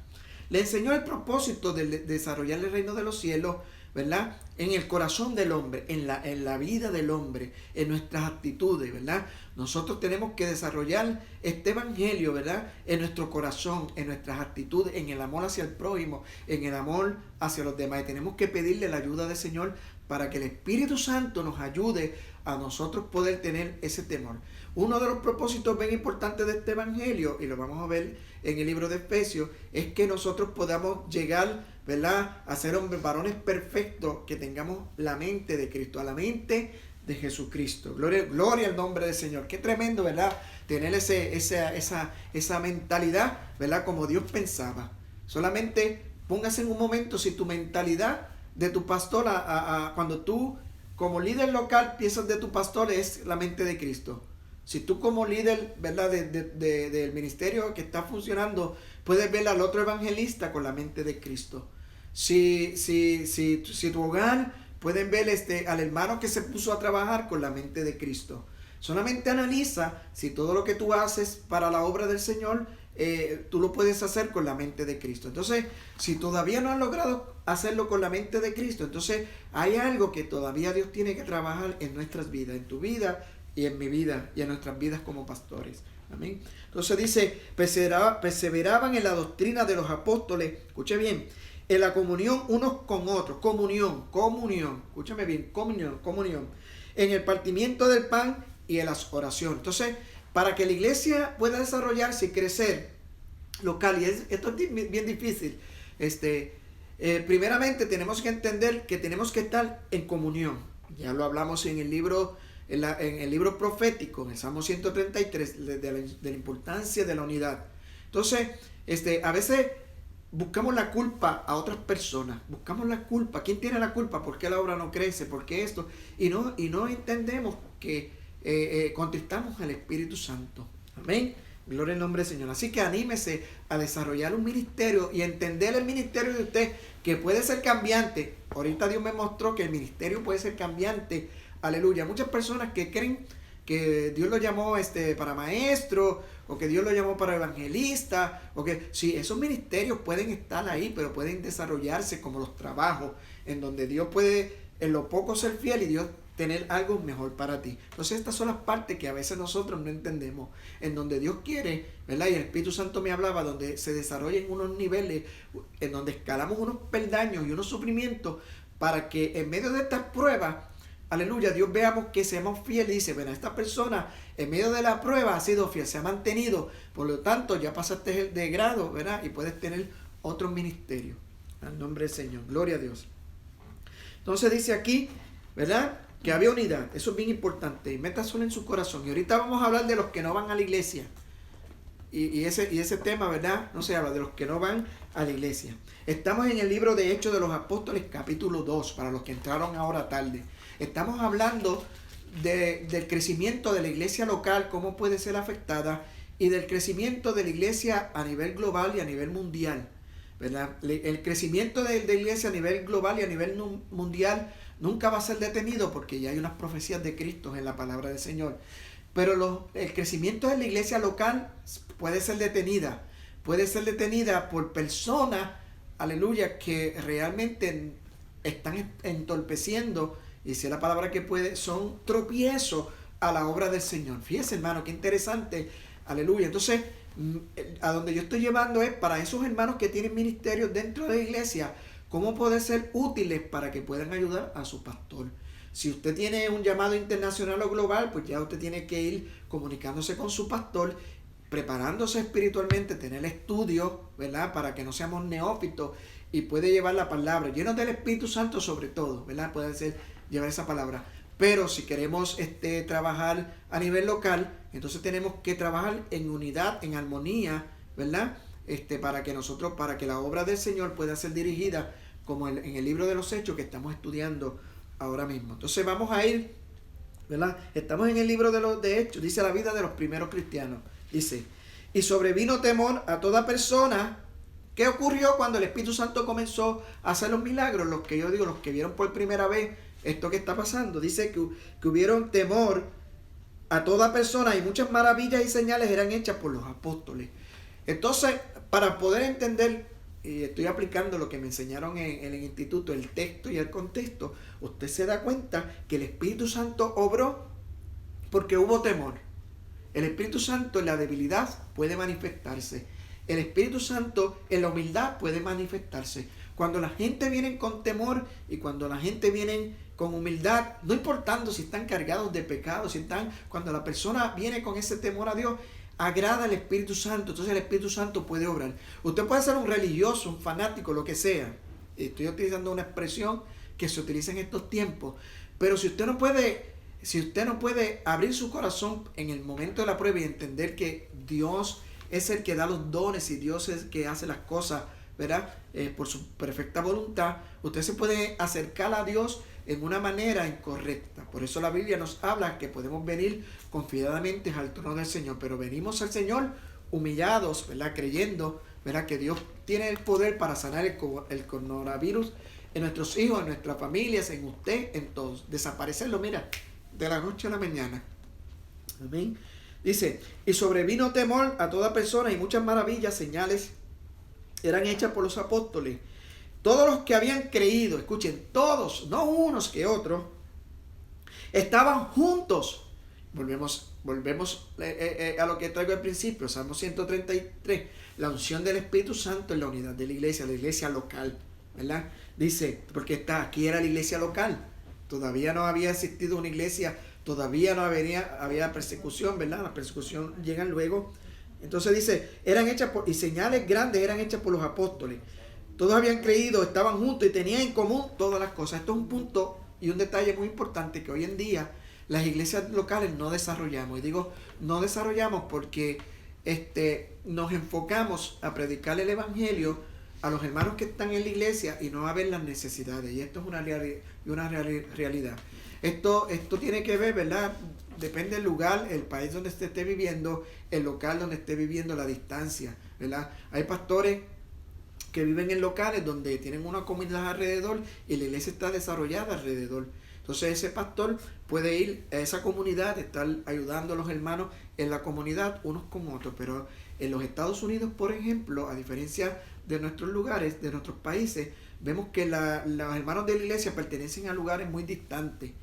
le enseñó el propósito de desarrollar el reino de los cielos, ¿verdad? En el corazón del hombre, en la vida del hombre, en nuestras actitudes, ¿verdad? Nosotros tenemos que desarrollar este evangelio, ¿verdad? En nuestro corazón, en nuestras actitudes, en el amor hacia el prójimo, en el amor hacia los demás. Y tenemos que pedirle la ayuda del Señor para que el Espíritu Santo nos ayude a nosotros poder tener ese temor. Uno de los propósitos bien importantes de este evangelio, y lo vamos a ver en el libro de Efesios, es que nosotros podamos llegar, ¿verdad?, a ser hombres, varones perfectos, que tengamos la mente de Cristo, a la mente de Jesucristo. Gloria al nombre del Señor. Qué tremendo, ¿verdad?, tener esa mentalidad, ¿verdad?, como Dios pensaba. Solamente póngase en un momento si tu mentalidad de tu pastor, cuando tú como líder local piensas de tu pastor, es la mente de Cristo. Si tú como líder, ¿verdad?, del ministerio que está funcionando, puedes ver al otro evangelista con la mente de Cristo. Si tu hogar, pueden ver al hermano que se puso a trabajar con la mente de Cristo. Solamente analiza si todo lo que tú haces para la obra del Señor, tú lo puedes hacer con la mente de Cristo. Entonces, si todavía no has logrado hacerlo con la mente de Cristo, entonces hay algo que todavía Dios tiene que trabajar en nuestras vidas, en tu vida y en mi vida y en nuestras vidas como pastores. Amén. Entonces dice, perseveraban en la doctrina de los apóstoles. Escuche bien, en la comunión unos con otros. Comunión. Escúchame bien, comunión. En el partimiento del pan y en las oraciones. Entonces, para que la iglesia pueda desarrollarse y crecer local, y esto es bien difícil, primeramente tenemos que entender que tenemos que estar en comunión. Ya lo hablamos en el libro profético, en el Salmo 133, de la importancia de la unidad. Entonces, a veces buscamos la culpa a otras personas, buscamos la culpa. ¿Quién tiene la culpa? ¿Por qué la obra no crece? ¿Por qué esto? Y no entendemos que contristamos al Espíritu Santo. Amén. Gloria al nombre del Señor. Así que anímese a desarrollar un ministerio y entender el ministerio de usted, que puede ser cambiante. Ahorita Dios me mostró que el ministerio puede ser cambiante. Aleluya. Muchas personas que creen que Dios lo llamó para maestro, o que Dios lo llamó para evangelista, o que sí, esos ministerios pueden estar ahí, pero pueden desarrollarse como los trabajos, en donde Dios puede en lo poco ser fiel y Dios tener algo mejor para ti. Entonces estas son las partes que a veces nosotros no entendemos, en donde Dios quiere, ¿verdad? Y el Espíritu Santo me hablaba, donde se desarrollen unos niveles, en donde escalamos unos peldaños y unos sufrimientos, para que en medio de estas pruebas, aleluya, Dios veamos que seamos fieles. Dice, bueno, esta persona en medio de la prueba ha sido fiel, se ha mantenido, por lo tanto ya pasaste el de grado, ¿verdad? Y puedes tener otro ministerio. Al nombre del Señor, gloria a Dios. Entonces dice aquí, ¿verdad?, que había unidad. Eso es bien importante. Y métaselo en su corazón. Y ahorita vamos a hablar de los que no van a la iglesia. Y ese tema, ¿verdad?, no se habla de los que no van a la iglesia. Estamos en el libro de Hechos de los Apóstoles, capítulo 2, para los que entraron ahora tarde. Estamos hablando del crecimiento de la iglesia local, cómo puede ser afectada, y del crecimiento de la iglesia a nivel global y a nivel mundial, ¿verdad? El crecimiento de la iglesia a nivel global y a nivel mundial nunca va a ser detenido, porque ya hay unas profecías de Cristo en la palabra del Señor. Pero el crecimiento de la iglesia local puede ser detenida por personas, aleluya, que realmente están entorpeciendo, y si es la palabra que puede, son tropiezos a la obra del Señor. Fíjese, hermano, qué interesante, aleluya. Entonces, a donde yo estoy llevando es para esos hermanos que tienen ministerios dentro de la iglesia, cómo poder ser útiles para que puedan ayudar a su pastor. Si usted tiene un llamado internacional o global, pues ya usted tiene que ir comunicándose con su pastor, preparándose espiritualmente, tener estudio, ¿verdad? Para que no seamos neófitos y puede llevar la palabra, llenos del Espíritu Santo sobre todo, ¿verdad? Puede ser llevar esa palabra. Pero si queremos trabajar a nivel local, entonces tenemos que trabajar en unidad, en armonía, ¿verdad? Para que la obra del Señor pueda ser dirigida como en el libro de los Hechos que estamos estudiando ahora mismo. Entonces vamos a ir, ¿verdad? Estamos en el libro de Hechos, dice la vida de los primeros cristianos. Dice, y sobrevino temor a toda persona. ¿Qué ocurrió cuando el Espíritu Santo comenzó a hacer los milagros? Los que vieron por primera vez esto que está pasando. Dice que hubieron temor a toda persona y muchas maravillas y señales eran hechas por los apóstoles. Entonces, para poder entender, y estoy aplicando lo que me enseñaron en el instituto, el texto y el contexto, usted se da cuenta que el Espíritu Santo obró porque hubo temor. El Espíritu Santo en la debilidad puede manifestarse. El Espíritu Santo en la humildad puede manifestarse. Cuando la gente viene con temor y cuando la gente viene con humildad, no importando si están cargados de pecado, cuando la persona viene con ese temor a Dios, agrada al Espíritu Santo. Entonces el Espíritu Santo puede obrar. Usted puede ser un religioso, un fanático, lo que sea. Estoy utilizando una expresión que se utiliza en estos tiempos. Pero si usted no puede abrir su corazón en el momento de la prueba y entender que Dios es el que da los dones y Dios es el que hace las cosas, ¿verdad? Por su perfecta voluntad, usted se puede acercar a Dios en una manera incorrecta. Por eso la Biblia nos habla que podemos venir confiadamente al trono del Señor, pero venimos al Señor humillados, ¿verdad? Creyendo, ¿verdad? Que Dios tiene el poder para sanar el coronavirus en nuestros hijos, en nuestras familias, en usted, en todos. Desaparecerlo, mira, de la noche a la mañana. Amén. Dice, y sobrevino temor a toda persona y muchas maravillas, señales eran hechas por los apóstoles. Todos los que habían creído, escuchen, todos, no unos que otros, estaban juntos. Volvemos a lo que traigo al principio, Salmo 133, la unción del Espíritu Santo en la unidad de la iglesia local, ¿verdad? Dice, porque aquí era la iglesia local, todavía no había existido una iglesia, todavía no había persecución, ¿verdad? La persecución llega luego. Entonces dice, y señales grandes eran hechas por los apóstoles. Todos habían creído, estaban juntos y tenían en común todas las cosas. Esto es un punto y un detalle muy importante que hoy en día las iglesias locales no desarrollamos. Y digo, no desarrollamos porque nos enfocamos a predicar el evangelio a los hermanos que están en la iglesia y no a ver las necesidades. Y esto es una realidad. Esto tiene que ver, ¿verdad? Depende del lugar, el país donde usted esté viviendo, el local donde esté viviendo, la distancia, ¿verdad? Hay pastores que viven en locales donde tienen una comunidad alrededor y la iglesia está desarrollada alrededor. Entonces ese pastor puede ir a esa comunidad, estar ayudando a los hermanos en la comunidad unos con otros. Pero en los Estados Unidos, por ejemplo, a diferencia de nuestros lugares, de nuestros países, vemos que los hermanos de la iglesia pertenecen a lugares muy distantes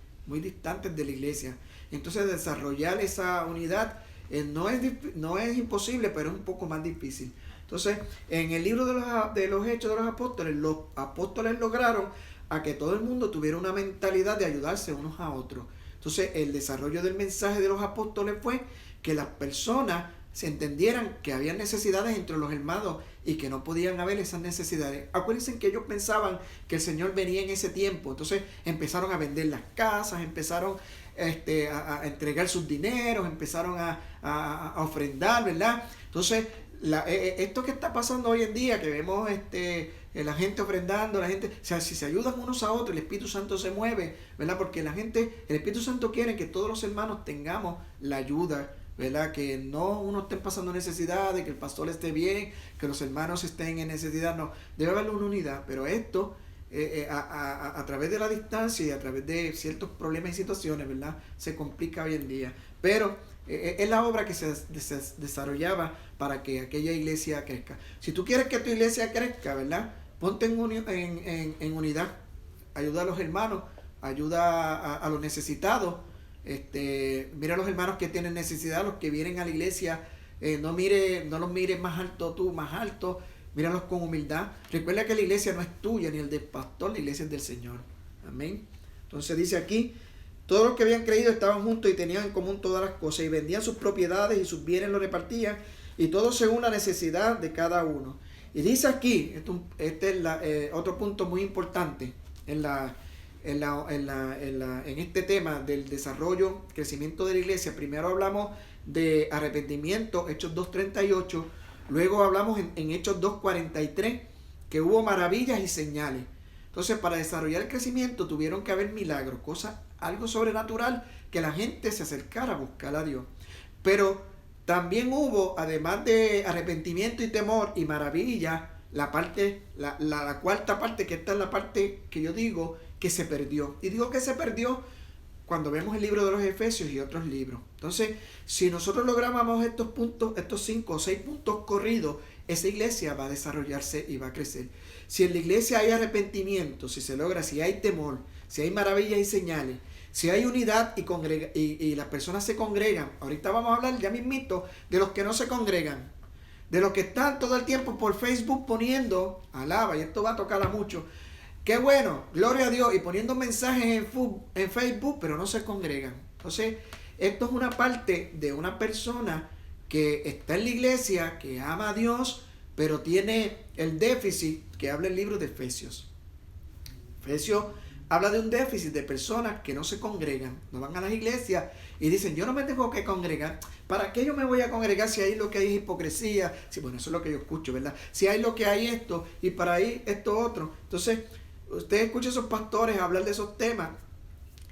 de la iglesia. Entonces desarrollar esa unidad no es imposible, pero es un poco más difícil. Entonces, en el libro de los Hechos de los apóstoles lograron a que todo el mundo tuviera una mentalidad de ayudarse unos a otros. Entonces, el desarrollo del mensaje de los apóstoles fue que las personas se entendieran que había necesidades entre los hermanos y que no podían haber esas necesidades. Acuérdense que ellos pensaban que el Señor venía en ese tiempo. Entonces, empezaron a vender las casas, empezaron a entregar sus dineros, empezaron a ofrendar, ¿verdad? Entonces, esto que está pasando hoy en día, que vemos la gente ofrendando, la gente, o sea, si se ayudan unos a otros, el Espíritu Santo se mueve, ¿verdad? Porque el Espíritu Santo quiere que todos los hermanos tengamos la ayuda, ¿verdad? Que no uno esté pasando necesidad, de que el pastor esté bien, que los hermanos estén en necesidad, no, debe haber una unidad, pero esto a través de la distancia y a través de ciertos problemas y situaciones, ¿verdad? Se complica hoy en día, pero es la obra que se desarrollaba para que aquella iglesia crezca. Si tú quieres que tu iglesia crezca, ¿verdad? Ponte en unidad, ayuda a los hermanos, ayuda a los necesitados, mira a los hermanos que tienen necesidad, los que vienen a la iglesia, no los mires más alto tú, más alto, míralos con humildad. Recuerda que la iglesia no es tuya ni el del pastor, la iglesia es del Señor. Amén. Entonces dice aquí, todos los que habían creído estaban juntos y tenían en común todas las cosas y vendían sus propiedades y sus bienes los repartían y todo según la necesidad de cada uno. Y dice aquí, este es otro punto muy importante en este tema del desarrollo, crecimiento de la iglesia. Primero hablamos de arrepentimiento, Hechos 2:38, luego hablamos en Hechos 2:43, que hubo maravillas y señales. Entonces, para desarrollar el crecimiento tuvieron que haber milagros, algo sobrenatural, que la gente se acercara a buscar a Dios. Pero también hubo, además de arrepentimiento y temor y maravilla, la cuarta parte, que esta es la parte que yo digo que se perdió. Y digo que se perdió cuando vemos el libro de los Efesios y otros libros. Entonces, si nosotros logramos estos puntos, estos 5 o 6 puntos corridos, esa iglesia va a desarrollarse y va a crecer. Si en la iglesia hay arrepentimiento, si se logra, si hay temor, si hay maravillas y señales, si hay unidad y las personas se congregan. Ahorita vamos a hablar ya mismito de los que no se congregan, de los que están todo el tiempo por Facebook poniendo, alaba, y esto va a tocar a muchos, qué bueno, gloria a Dios, y poniendo mensajes en Facebook, pero no se congregan. Entonces, esto es una parte de una persona que está en la iglesia, que ama a Dios, pero tiene el déficit que habla el libro de Efesios. Efesios habla de un déficit de personas que no se congregan, no van a las iglesias y dicen, yo no me tengo que congregar. ¿Para qué yo me voy a congregar si ahí lo que hay es hipocresía? Sí, bueno, eso es lo que yo escucho, ¿verdad? Si hay lo que hay esto y para ahí esto otro. Entonces, usted escucha a esos pastores hablar de esos temas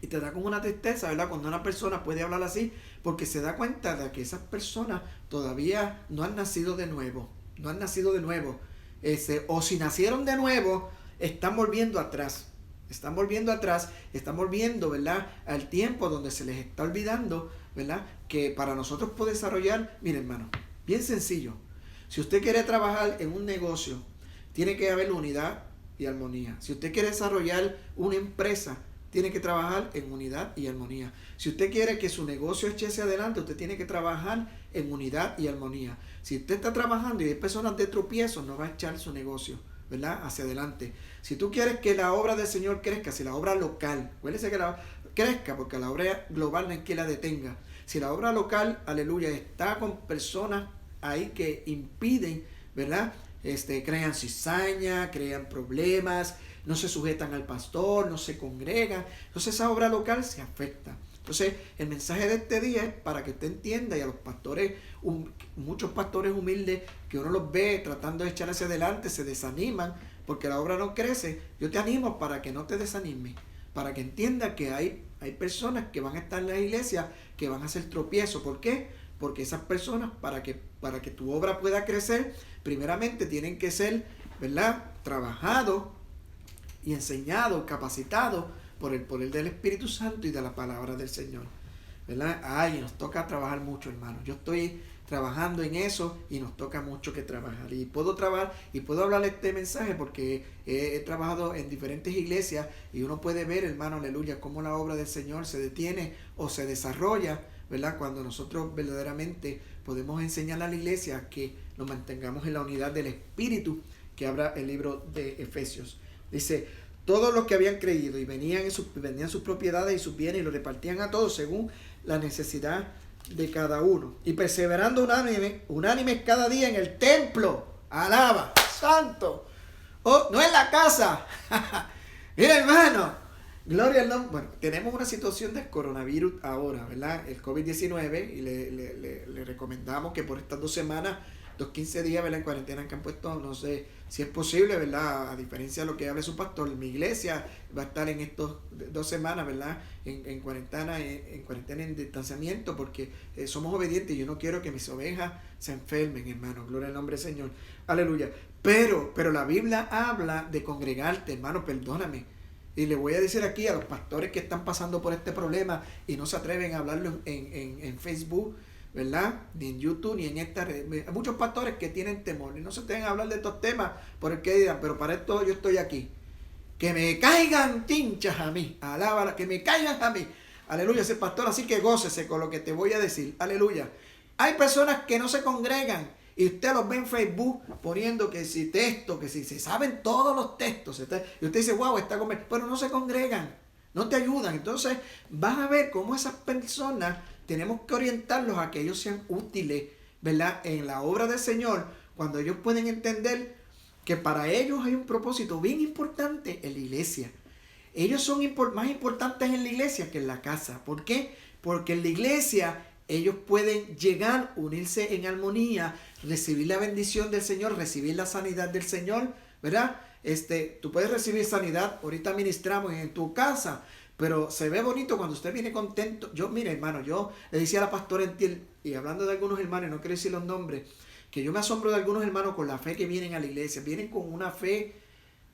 y te da como una tristeza, ¿verdad? Cuando una persona puede hablar así, porque se da cuenta de que esas personas todavía no han nacido de nuevo. No han nacido de nuevo. O si nacieron de nuevo, están volviendo atrás. Están volviendo, ¿verdad? Al tiempo donde se les está olvidando, ¿verdad? Que para nosotros poder desarrollar, mire hermano, bien sencillo. Si usted quiere trabajar en un negocio, tiene que haber unidad y armonía. Si usted quiere desarrollar una empresa, tiene que trabajar en unidad y armonía. Si usted quiere que su negocio eche hacia adelante, usted tiene que trabajar en unidad y armonía. Si usted está trabajando y hay personas de tropiezo, no va a echar su negocio, ¿verdad? Hacia adelante. Si tú quieres que la obra del Señor crezca, si la obra local, acuérdense que crezca, porque la obra global no es que la detenga. Si la obra local, aleluya, está con personas ahí que impiden, ¿verdad? Crean cizaña, crean problemas, no se sujetan al pastor, no se congregan. Entonces esa obra local se afecta. Entonces el mensaje de este día es para que usted entienda, y a los pastores, muchos pastores humildes que uno los ve tratando de echar hacia adelante, se desaniman porque la obra no crece. Yo te animo para que no te desanimes, para que entiendas que hay personas que van a estar en la iglesia que van a hacer tropiezo. ¿Por qué? Porque esas personas, para que tu obra pueda crecer, primeramente tienen que ser, ¿verdad?, trabajados y enseñados, capacitados por el poder del Espíritu Santo y de la palabra del Señor, ¿verdad? Ay, nos toca trabajar mucho, hermano. Yo estoy trabajando en eso y nos toca mucho que trabajar. Y puedo trabajar y puedo hablar este mensaje porque he trabajado en diferentes iglesias y uno puede ver, hermano, aleluya, cómo la obra del Señor se detiene o se desarrolla, ¿verdad? Cuando nosotros verdaderamente podemos enseñar a la iglesia que nos mantengamos en la unidad del Espíritu, que habla el libro de Efesios. Dice, todos los que habían creído y vendían sus propiedades y sus bienes y los repartían a todos según la necesidad de cada uno. Y perseverando unánimes cada día en el templo. Alaba, santo. Oh, no en la casa. Mira, hermano. Gloria al nombre. Bueno, tenemos una situación del coronavirus ahora, ¿verdad? El COVID-19, y le recomendamos que por estas 2 semanas, 15 días, ¿verdad?, en cuarentena que han puesto, no sé si es posible, ¿verdad?, a diferencia de lo que habla su pastor, mi iglesia va a estar en estas 2 semanas, ¿verdad?, en cuarentena, en distanciamiento, porque somos obedientes y yo no quiero que mis ovejas se enfermen, hermano. Gloria al nombre del Señor. Aleluya. Pero la Biblia habla de congregarte, hermano, perdóname. Y le voy a decir aquí a los pastores que están pasando por este problema y no se atreven a hablarlo en Facebook, ¿verdad?, ni en YouTube, ni en esta red. Hay muchos pastores que tienen temor y no se atreven a hablar de estos temas por el que dirán, pero para esto yo estoy aquí. Que me caigan tinchas a mí, alábala, que me caigan a mí. Aleluya, ese pastor, así que gócese con lo que te voy a decir. Aleluya. Hay personas que no se congregan y usted los ve en Facebook poniendo que si texto, que si se saben todos los textos. Y usted dice, wow, está conversando, pero no se congregan, no te ayudan. Entonces vas a ver cómo esas personas tenemos que orientarlos a que ellos sean útiles ¿verdad? En la obra del Señor, cuando ellos pueden entender que para ellos hay un propósito bien importante en la iglesia. Ellos son más importantes en la iglesia que en la casa. ¿Por qué? Porque en la iglesia ellos pueden llegar, unirse en armonía, recibir la bendición del Señor, recibir la sanidad del Señor, ¿verdad? Tú puedes recibir sanidad, ahorita ministramos en tu casa, pero se ve bonito cuando usted viene contento. Mire, hermano, yo le decía a la pastora Entiel, y hablando de algunos hermanos, no quiero decir los nombres, que yo me asombro de algunos hermanos con la fe que vienen a la iglesia, vienen con una fe,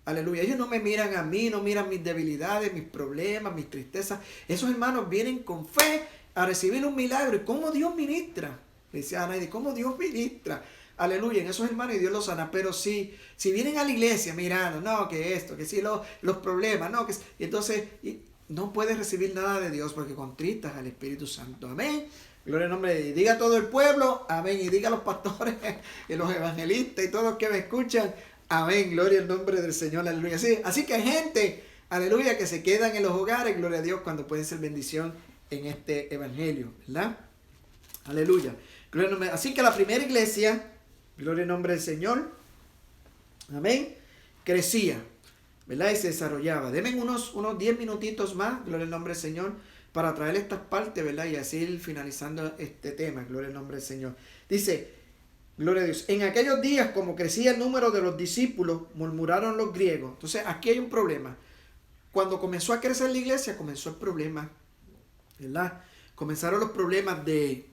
aleluya. Ellos no me miran a mí, no miran mis debilidades, mis problemas, mis tristezas. Esos hermanos vienen con fe a recibir un milagro. ¿Y cómo Dios ministra? Le decía a Naidi, ¿cómo Dios ministra? Aleluya, en esos hermanos y Dios los sana. Pero si vienen a la iglesia mirando, no, que esto, que si los problemas, no, que y entonces no puedes recibir nada de Dios porque contristas al Espíritu Santo. Amén. Gloria al nombre de Dios. Diga todo el pueblo, amén. Y diga los pastores y los evangelistas y todos los que me escuchan, amén. Gloria al nombre del Señor, aleluya. Sí, así que hay gente, aleluya, que se quedan en los hogares, gloria a Dios, cuando pueden ser bendición en este evangelio, ¿verdad? Aleluya. Gloria al nombre. Así que la primera iglesia, gloria al nombre del Señor, amén, crecía, ¿verdad? Y se desarrollaba. Denme unos 10 minutitos más, gloria al nombre del Señor, para traer estas partes, ¿verdad? Y así ir finalizando este tema, gloria al nombre del Señor. Dice, gloria a Dios, en aquellos días, como crecía el número de los discípulos, murmuraron los griegos. Entonces, aquí hay un problema. Cuando comenzó a crecer la iglesia, comenzó el problema, ¿verdad? Comenzaron los problemas de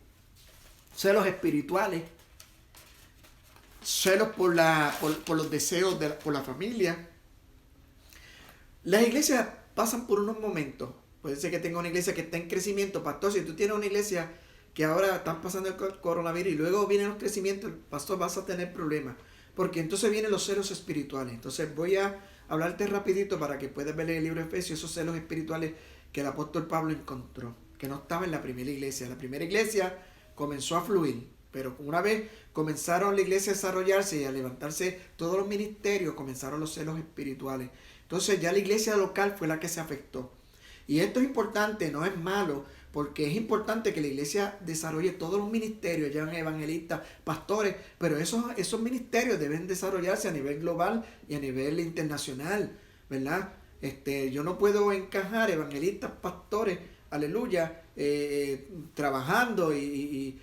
celos espirituales, celos por los deseos, por la familia. Las iglesias pasan por unos momentos. Puede ser que tenga una iglesia que está en crecimiento. Pastor, si tú tienes una iglesia que ahora están pasando el coronavirus y luego vienen los crecimientos, pastor, vas a tener problemas. Porque entonces vienen los celos espirituales. Entonces voy a hablarte rapidito para que puedas ver el libro de Efesios, esos celos espirituales que el apóstol Pablo encontró, que no estaba en la primera iglesia. La primera iglesia comenzó a fluir, pero una vez comenzaron la iglesia a desarrollarse y a levantarse todos los ministerios, comenzaron los celos espirituales. Entonces ya la iglesia local fue la que se afectó. Y esto es importante, no es malo, porque es importante que la iglesia desarrolle todos los ministerios, ya evangelistas, pastores, pero esos ministerios deben desarrollarse a nivel global y a nivel internacional, ¿verdad? Yo no puedo encajar evangelistas, pastores, aleluya, trabajando y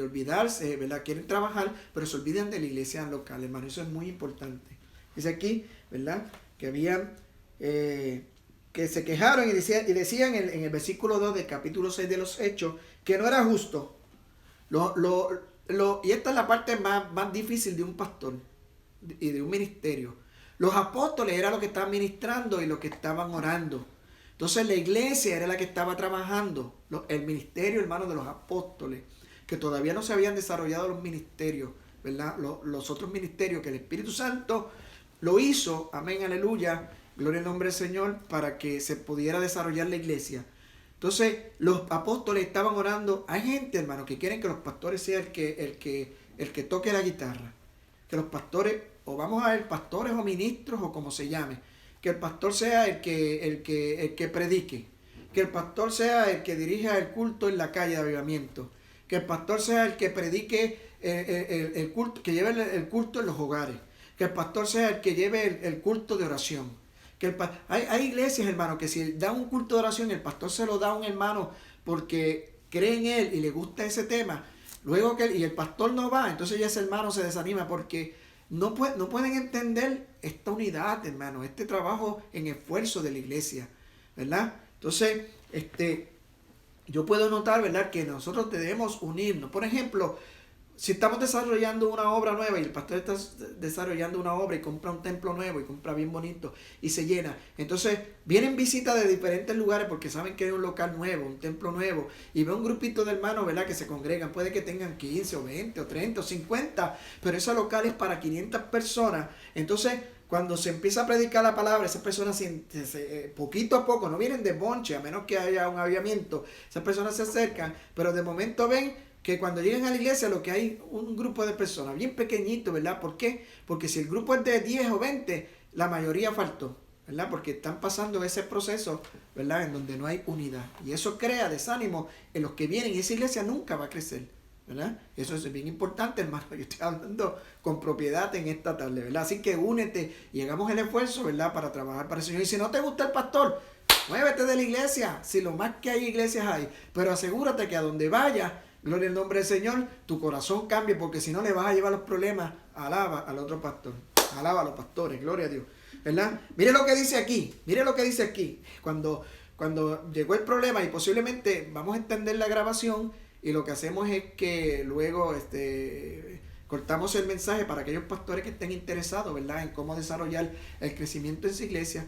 olvidarse, ¿verdad? Quieren trabajar, pero se olvidan de la iglesia local, hermano. Eso es muy importante. Dice aquí, ¿verdad? Que habían... que se quejaron y decían en el versículo 2 del capítulo 6 de los Hechos que no era justo. Y esta es la parte más difícil de un pastor y de un ministerio. Los apóstoles eran los que estaban ministrando y los que estaban orando. Entonces la iglesia era la que estaba trabajando. El ministerio, hermano, de los apóstoles, que todavía no se habían desarrollado los ministerios, ¿verdad? Los otros ministerios que el Espíritu Santo lo hizo, amén, aleluya, gloria al nombre del Señor, para que se pudiera desarrollar la iglesia. Entonces, los apóstoles estaban orando. Hay gente, hermano, que quieren que los pastores sean el que toque la guitarra. Que los pastores, o vamos a ver, pastores o ministros, o como se llame, que el pastor sea el que predique. Que el pastor sea el que dirija el culto en la calle de avivamiento. Que el pastor sea el que predique el culto, que lleve el culto en los hogares. Que el pastor sea el que lleve el culto de oración. Hay iglesias, hermano, que si da un culto de oración, el pastor se lo da a un hermano porque cree en él y le gusta ese tema. Luego y el pastor no va, entonces ya ese hermano se desanima porque no pueden entender esta unidad, hermano, este trabajo en esfuerzo de la iglesia, ¿verdad? Entonces, yo puedo notar, ¿verdad?, que nosotros debemos unirnos. Por ejemplo, si estamos desarrollando una obra nueva y el pastor está desarrollando una obra y compra un templo nuevo y compra bien bonito y se llena, entonces vienen visitas de diferentes lugares porque saben que hay un local nuevo, un templo nuevo, y ve un grupito de hermanos, ¿verdad?, que se congregan. Puede que tengan 15 o 20 o 30 o 50, pero ese local es para 500 personas. Entonces, cuando se empieza a predicar la palabra, esas personas poquito a poco, no vienen de bonche, a menos que haya un avivamiento, esas personas se acercan, pero de momento ven que cuando llegan a la iglesia lo que hay un grupo de personas bien pequeñito, ¿verdad? ¿Por qué? Porque si el grupo es de 10 o 20, la mayoría faltó, ¿verdad? Porque están pasando ese proceso, ¿verdad?, en donde no hay unidad. Y eso crea desánimo en los que vienen y esa iglesia nunca va a crecer, ¿verdad? Eso es bien importante, hermano. Yo estoy hablando con propiedad en esta tarde, ¿verdad? Así que únete y hagamos el esfuerzo, ¿verdad? Para trabajar para el Señor. Y si no te gusta el pastor, muévete de la iglesia. Si lo más que hay iglesias hay. Pero asegúrate que a donde vayas, gloria al nombre del Señor, tu corazón cambie, porque si no le vas a llevar los problemas. Alaba al otro pastor. Alaba a los pastores, gloria a Dios, ¿verdad? Mire lo que dice aquí. Mire lo que dice aquí. Cuando llegó el problema, y posiblemente vamos a entender la grabación, y lo que hacemos es que luego cortamos el mensaje para aquellos pastores que estén interesados, ¿verdad?, en cómo desarrollar el crecimiento en su iglesia,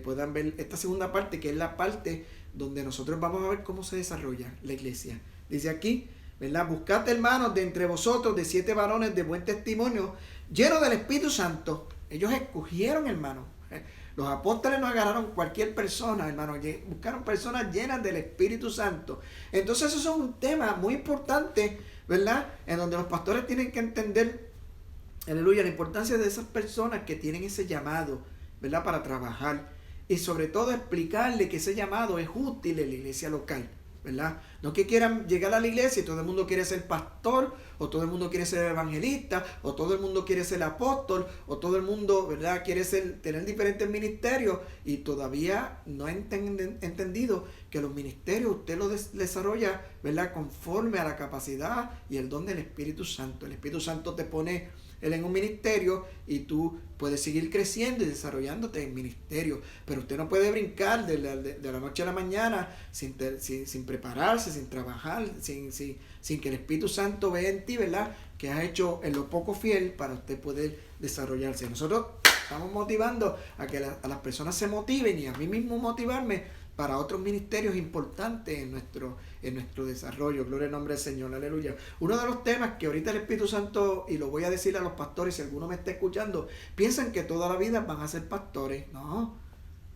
puedan ver esta segunda parte, que es la parte donde nosotros vamos a ver cómo se desarrolla la iglesia. Dice aquí, ¿verdad? Buscad, hermanos, de entre vosotros de 7 varones de buen testimonio, llenos del Espíritu Santo. Ellos escogieron, hermanos. Los apóstoles no agarraron cualquier persona, hermano, buscaron personas llenas del Espíritu Santo. Entonces eso es un tema muy importante, ¿verdad? En donde los pastores tienen que entender, aleluya, la importancia de esas personas que tienen ese llamado, ¿verdad? Para trabajar. Y sobre todo explicarle que ese llamado es útil en la iglesia local, ¿verdad? No que quieran llegar a la iglesia y todo el mundo quiere ser pastor, o todo el mundo quiere ser evangelista, o todo el mundo quiere ser apóstol, o todo el mundo, ¿verdad?, quiere tener diferentes ministerios, y todavía no han entendido que los ministerios usted los desarrolla, ¿verdad?, conforme a la capacidad y el don del Espíritu Santo. El Espíritu Santo te pone él en un ministerio y tú puedes seguir creciendo y desarrollándote en ministerio, pero usted no puede brincar de la noche a la mañana sin prepararse, sin trabajar, sin que el Espíritu Santo vea en ti, ¿verdad?, que has hecho en lo poco fiel para usted poder desarrollarse. Nosotros estamos motivando a que a las personas se motiven, y a mí mismo motivarme para otros ministerios importantes en nuestro desarrollo. Gloria al nombre del Señor, aleluya. Uno de los temas que ahorita el Espíritu Santo, y lo voy a decir a los pastores, si alguno me está escuchando, piensan que toda la vida van a ser pastores. No,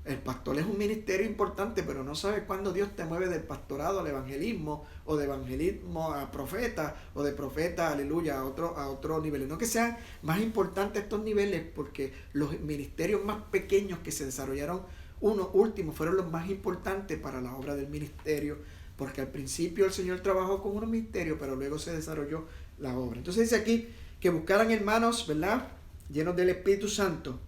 el pastor es un ministerio importante, pero no sabes cuándo Dios te mueve del pastorado al evangelismo, o de evangelismo a profeta, o de profeta, aleluya, a otro nivel. No que sean más importantes estos niveles, porque los ministerios más pequeños que se desarrollaron, unos últimos, fueron los más importantes para la obra del ministerio, porque al principio el Señor trabajó con unos ministerios, pero luego se desarrolló la obra. Entonces dice aquí que buscaran hermanos, ¿verdad?, llenos del Espíritu Santo,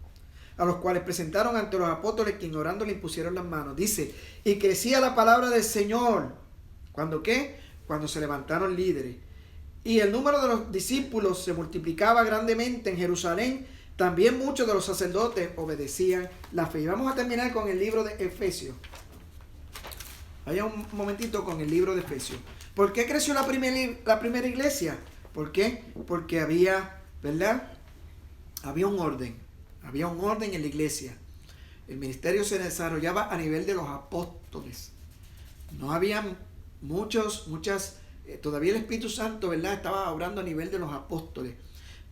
a los cuales presentaron ante los apóstoles, que orando le impusieron las manos. Dice, y crecía la palabra del Señor. ¿Cuándo qué? Cuando se levantaron líderes. Y el número de los discípulos se multiplicaba grandemente en Jerusalén. También muchos de los sacerdotes obedecían la fe. Y vamos a terminar con el libro de Efesios. Vaya un momentito con el libro de Efesios. ¿Por qué creció la primera iglesia? ¿Por qué? Porque había, ¿verdad?, había un orden. Había un orden en la iglesia. El ministerio se desarrollaba a nivel de los apóstoles. No había todavía el Espíritu Santo, ¿verdad?, estaba obrando a nivel de los apóstoles.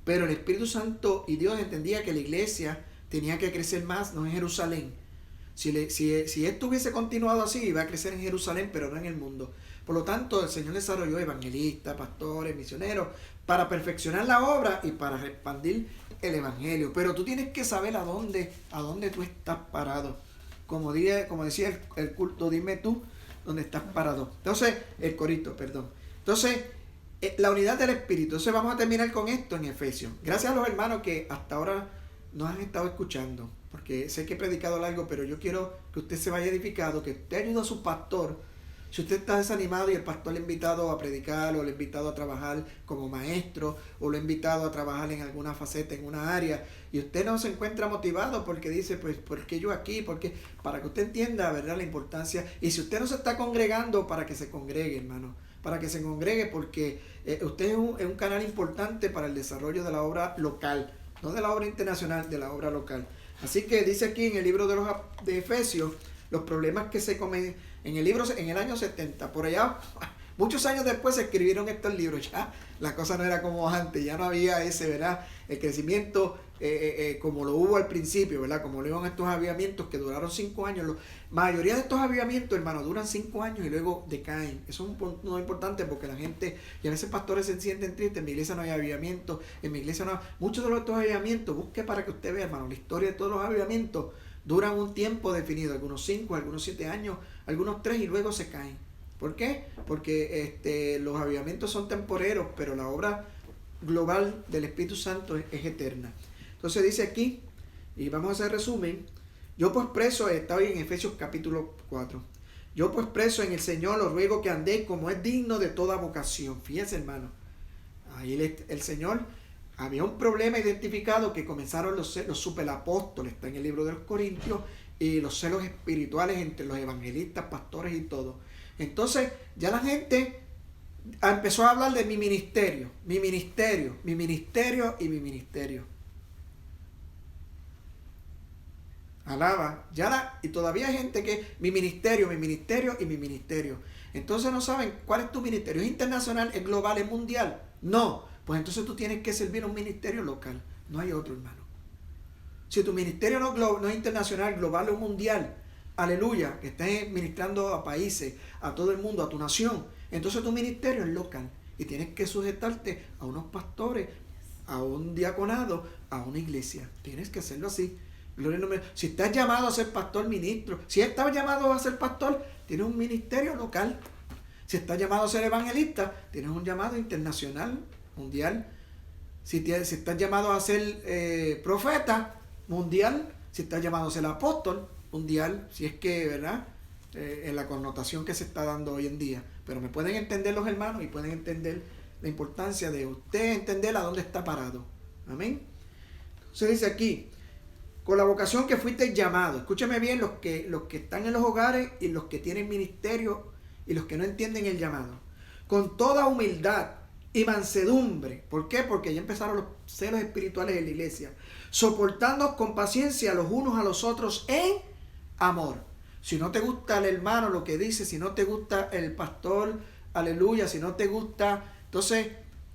Pero el Espíritu Santo y Dios entendía que la iglesia tenía que crecer más, no en Jerusalén. Si esto hubiese continuado así, iba a crecer en Jerusalén, pero no en el mundo. Por lo tanto, el Señor desarrolló evangelistas, pastores, misioneros, para perfeccionar la obra y para expandir el evangelio. Pero tú tienes que saber a dónde tú estás parado. Como decía el culto, dime tú dónde estás parado. Entonces, el corito, perdón. Entonces, la unidad del Espíritu. Entonces vamos a terminar con esto en Efesios. Gracias a los hermanos que hasta ahora nos han estado escuchando, porque sé que he predicado largo, pero yo quiero que usted se vaya edificado, que usted ayude a su pastor. Si usted está desanimado y el pastor le ha invitado a predicar, o le ha invitado a trabajar como maestro, o le ha invitado a trabajar en alguna faceta, en una área, y usted no se encuentra motivado porque dice, pues, ¿por qué yo aquí? Porque para que usted entienda, ¿verdad?, la importancia. Y si usted no se está congregando, para que se congregue, hermano. Para que se congregue, porque usted es un canal importante para el desarrollo de la obra local, no de la obra internacional, de la obra local. Así que dice aquí en el libro de Efesios, los problemas que se comen en el año 70, por allá, muchos años después se escribieron estos libros. Ya la cosa no era como antes, ya no había ese, ¿verdad?, el crecimiento como lo hubo al principio, ¿verdad?, como lo hubo en estos avivamientos que duraron 5 años. La mayoría de estos avivamientos, hermano, duran 5 años y luego decaen. Eso es un punto importante, porque la gente, y a veces pastores se sienten tristes, en mi iglesia no hay avivamiento, en mi iglesia no hay. Muchos de estos avivamientos, busque para que usted vea, hermano, la historia de todos los avivamientos duran un tiempo definido, algunos 5, algunos 7 años, algunos 3, y luego se caen. ¿Por qué? Porque los avivamientos son temporeros, pero la obra global del Espíritu Santo es eterna. Entonces dice aquí, y vamos a hacer resumen, yo pues preso, está hoy en Efesios capítulo 4, yo pues preso en el Señor os ruego que andéis como es digno de toda vocación. Fíjense, hermano, ahí el Señor, había un problema identificado que comenzaron los superapóstoles, está en el libro de los Corintios, y los celos espirituales entre los evangelistas, pastores y todo. Entonces ya la gente empezó a hablar de mi ministerio, mi ministerio, mi ministerio y mi ministerio. Alaba, y todavía hay gente que mi ministerio y mi ministerio. Entonces no saben cuál es tu ministerio. ¿Es internacional, es global, es mundial? No, pues entonces tú tienes que servir a un ministerio local. No hay otro, hermano. Si tu ministerio no es internacional, global o mundial, aleluya, que estés ministrando a países, a todo el mundo, a tu nación, entonces tu ministerio es local y tienes que sujetarte a unos pastores, a un diaconado, a una iglesia. Tienes que hacerlo así. Si estás llamado a ser pastor, ministro, si estás llamado a ser pastor, tienes un ministerio local. Si estás llamado a ser evangelista, tienes un llamado internacional, mundial. Si estás llamado a ser profeta, mundial. Si estás llamado a ser apóstol, mundial. Si es que, ¿verdad? En la connotación que se está dando hoy en día. Pero me pueden entender los hermanos y pueden entender la importancia de usted entender a dónde está parado. Amén. Entonces dice aquí, con la vocación que fuiste llamado. Escúchame bien, los que están en los hogares y los que tienen ministerio y los que no entienden el llamado. Con toda humildad y mansedumbre. ¿Por qué? Porque ya empezaron los celos espirituales en la iglesia. Soportando con paciencia los unos a los otros en amor. Si no te gusta el hermano lo que dice, si no te gusta el pastor, aleluya, si no te gusta, entonces,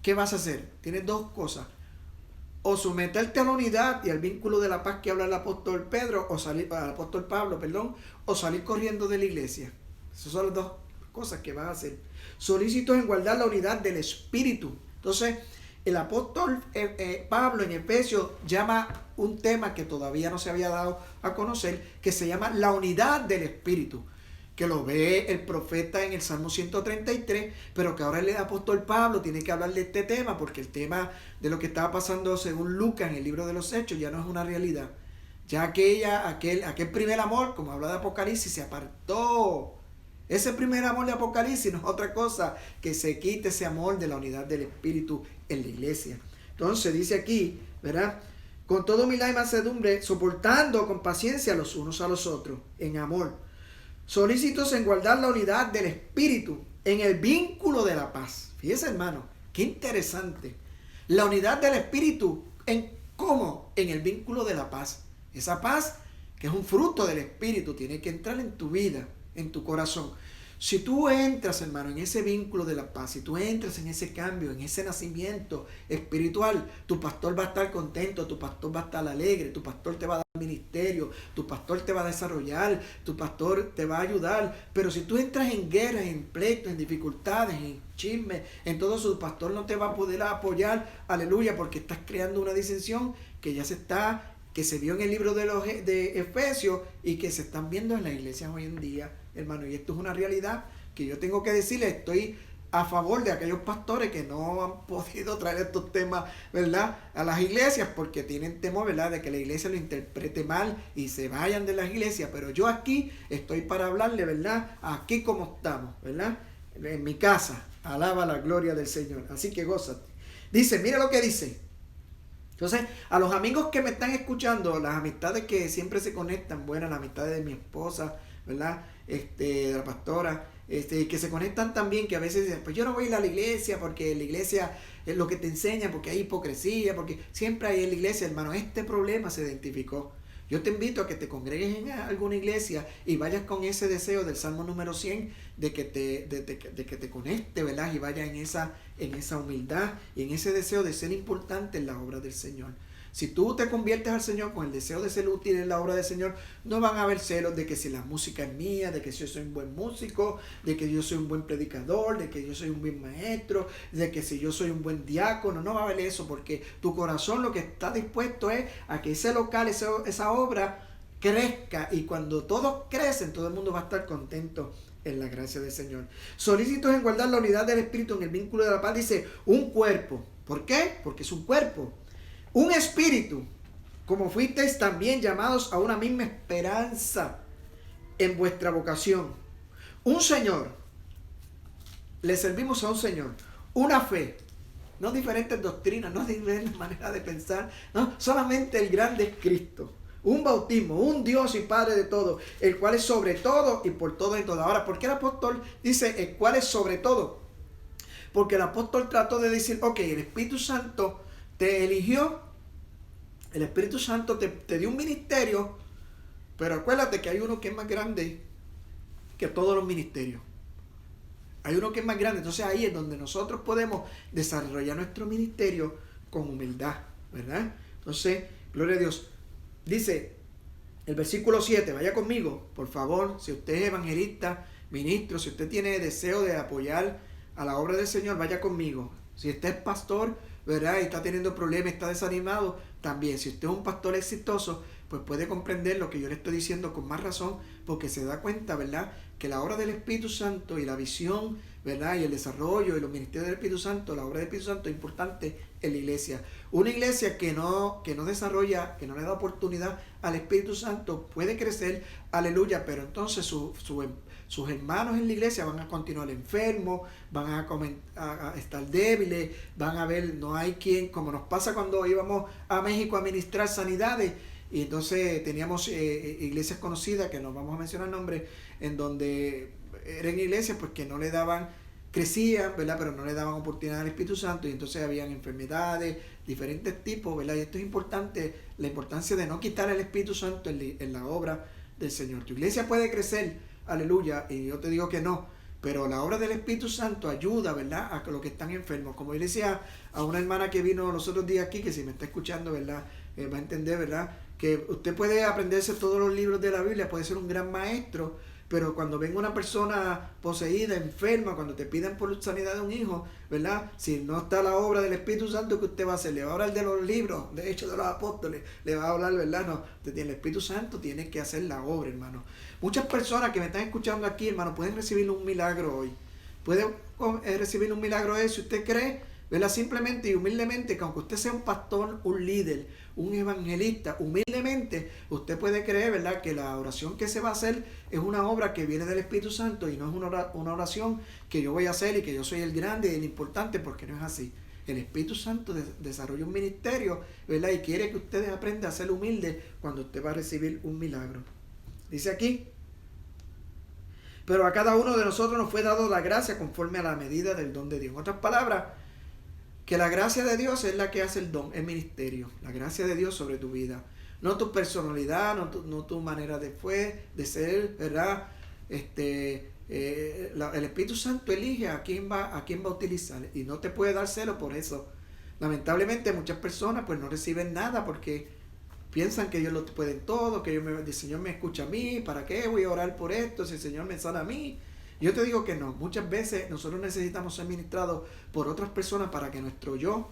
¿qué vas a hacer? Tienes dos cosas. O someterte a la unidad y al vínculo de la paz que habla el apóstol Pedro, o salir, al apóstol Pablo, o salir corriendo de la iglesia. Esas son las dos cosas que vas a hacer. Solícitos en guardar la unidad del Espíritu. Entonces, el apóstol Pablo en Efesios llama un tema que todavía no se había dado a conocer, que se llama la unidad del Espíritu, que lo ve el profeta en el Salmo 133, pero que ahora el apóstol Pablo tiene que hablar de este tema, porque el tema de lo que estaba pasando según Lucas en el libro de los Hechos ya no es una realidad. Ya aquel primer amor, como habla de Apocalipsis, se apartó. Ese primer amor de Apocalipsis no es otra cosa que se quite ese amor de la unidad del Espíritu en la iglesia. Entonces dice aquí, ¿verdad? Con toda humildad y mansedumbre, soportando con paciencia los unos a los otros, en amor. Solícitos en guardar la unidad del Espíritu, en el vínculo de la paz. Fíjese, hermano, qué interesante. La unidad del Espíritu, ¿cómo? En el vínculo de la paz. Esa paz, que es un fruto del Espíritu, tiene que entrar en tu vida, en tu corazón. Si tú entras, hermano, en ese vínculo de la paz, si tú entras en ese cambio, en ese nacimiento espiritual, tu pastor va a estar contento, tu pastor va a estar alegre, tu pastor te va a dar ministerio, tu pastor te va a desarrollar, tu pastor te va a ayudar. Pero si tú entras en guerras, en pleitos, en dificultades, en chismes, en todo eso, tu pastor no te va a poder apoyar, aleluya, porque estás creando una disensión que se vio en el libro de Efesios y que se están viendo en las iglesias hoy en día, hermano. Y esto es una realidad que yo tengo que decirle. Estoy a favor de aquellos pastores que no han podido traer estos temas, ¿verdad?, a las iglesias porque tienen temor, ¿verdad?, de que la iglesia lo interprete mal y se vayan de las iglesias. Pero yo aquí estoy para hablarle, ¿verdad?, aquí como estamos, ¿verdad?, en mi casa. Alaba la gloria del Señor. Así que gózate. Dice, mira lo que dice. Entonces, a los amigos que me están escuchando, las amistades que siempre se conectan, buenas, las amistades de mi esposa, ¿verdad?, de la pastora, que se conectan también, que a veces dicen, pues yo no voy a ir a la iglesia porque la iglesia es lo que te enseña, porque hay hipocresía, porque siempre hay en la iglesia, hermano, este problema se identificó. Yo te invito a que te congregues en alguna iglesia y vayas con ese deseo del Salmo número 100 de que te conecte, ¿verdad? Y vayas en esa humildad y en ese deseo de ser importante en la obra del Señor. Si tú te conviertes al Señor con el deseo de ser útil en la obra del Señor, no van a haber celos de que si la música es mía, de que yo soy un buen músico, de que yo soy un buen predicador, de que yo soy un buen maestro, de que si yo soy un buen diácono. No va a haber eso, porque tu corazón lo que está dispuesto es a que ese local, esa obra crezca, y cuando todos crecen, todo el mundo va a estar contento en la gracia del Señor. Solícitos en guardar la unidad del Espíritu en el vínculo de la paz. Dice, un cuerpo. ¿Por qué? Porque es un cuerpo. Un espíritu, como fuisteis también llamados a una misma esperanza en vuestra vocación. Un Señor. Le servimos a un Señor. Una fe. No diferentes doctrinas, no diferentes maneras de pensar. No, solamente el grande es Cristo. Un bautismo, un Dios y Padre de todo, el cual es sobre todo y por todo y todo. Ahora, ¿por qué el apóstol dice el cual es sobre todo? Porque el apóstol trató de decir, ok, el Espíritu Santo te eligió, el Espíritu Santo te dio un ministerio, pero acuérdate que hay uno que es más grande que todos los ministerios. Hay uno que es más grande, entonces ahí es donde nosotros podemos desarrollar nuestro ministerio con humildad, ¿verdad? Entonces, gloria a Dios. Dice el versículo 7, vaya conmigo, por favor, si usted es evangelista, ministro, si usted tiene deseo de apoyar a la obra del Señor, vaya conmigo. Si usted es pastor, ¿verdad? Y está teniendo problemas, está desanimado, también. Si usted es un pastor exitoso, pues puede comprender lo que yo le estoy diciendo con más razón, porque se da cuenta, ¿verdad?, que la obra del Espíritu Santo y la visión, ¿verdad?, y el desarrollo y los ministerios del Espíritu Santo, la obra del Espíritu Santo es importante en la iglesia. Una iglesia que no desarrolla, que no le da oportunidad al Espíritu Santo, puede crecer, aleluya, pero entonces sus hermanos en la iglesia van a continuar enfermos, van a estar débiles, van a ver, no hay quien, como nos pasa cuando íbamos a México a ministrar sanidades, y entonces teníamos iglesias conocidas, que no vamos a mencionar nombres, en donde eran iglesias pues que no le daban, crecían, ¿verdad?, pero no le daban oportunidad al Espíritu Santo, y entonces habían enfermedades, diferentes tipos, ¿verdad? Y esto es importante, la importancia de no quitar el Espíritu Santo en la obra del Señor. Tu iglesia puede crecer, aleluya, y yo te digo que no, pero la obra del Espíritu Santo ayuda, ¿verdad?, a los que están enfermos. Como yo le decía a una hermana que vino los otros días aquí, que si me está escuchando, ¿verdad?, va a entender, ¿verdad?, que usted puede aprenderse todos los libros de la Biblia, puede ser un gran maestro, pero cuando venga una persona poseída, enferma, cuando te piden por sanidad de un hijo, ¿verdad?, si no está la obra del Espíritu Santo, ¿qué usted va a hacer? Le va a hablar de los libros, de Hechos de los Apóstoles, le va a hablar, ¿verdad? No, usted tiene el Espíritu Santo, tiene que hacer la obra, hermano. Muchas personas que me están escuchando aquí, hermano, pueden recibir un milagro hoy. Pueden recibir un milagro hoy si usted cree, ¿verdad?, simplemente y humildemente, que aunque usted sea un pastor, un líder, un evangelista, humildemente, usted puede creer, ¿verdad?, que la oración que se va a hacer es una obra que viene del Espíritu Santo y no es una oración que yo voy a hacer y que yo soy el grande y el importante, porque no es así. El Espíritu Santo desarrolla un ministerio, ¿verdad?, y quiere que ustedes aprendan a ser humildes cuando usted va a recibir un milagro. Dice aquí, pero a cada uno de nosotros nos fue dado la gracia conforme a la medida del don de Dios. En otras palabras, que la gracia de Dios es la que hace el don, el ministerio. La gracia de Dios sobre tu vida. No tu personalidad, no tu manera de ser, ¿verdad? El Espíritu Santo elige a quién va a utilizar. Y no te puede dar celo por eso. Lamentablemente muchas personas pues no reciben nada porque piensan que ellos lo pueden todo, que el Señor me escucha a mí, ¿para qué voy a orar por esto si el Señor me sana a mí? Yo te digo que no, muchas veces nosotros necesitamos ser ministrados por otras personas para que nuestro yo,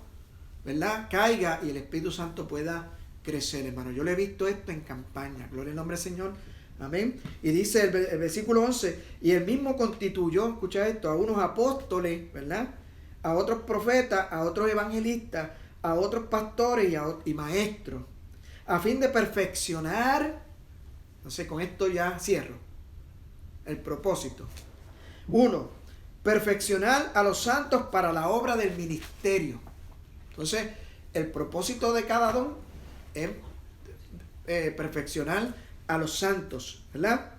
¿verdad?, caiga y el Espíritu Santo pueda crecer, hermano. Yo le he visto esto en campaña, gloria al nombre del Señor, amén. Y dice el versículo 11, y él mismo constituyó, escucha esto, a unos apóstoles, ¿verdad?, a otros profetas, a otros evangelistas, a otros pastores y maestros, a fin de perfeccionar, no sé, con esto ya cierro, el propósito. 1. Perfeccionar a los santos para la obra del ministerio. Entonces, el propósito de cada don es perfeccionar a los santos, ¿verdad?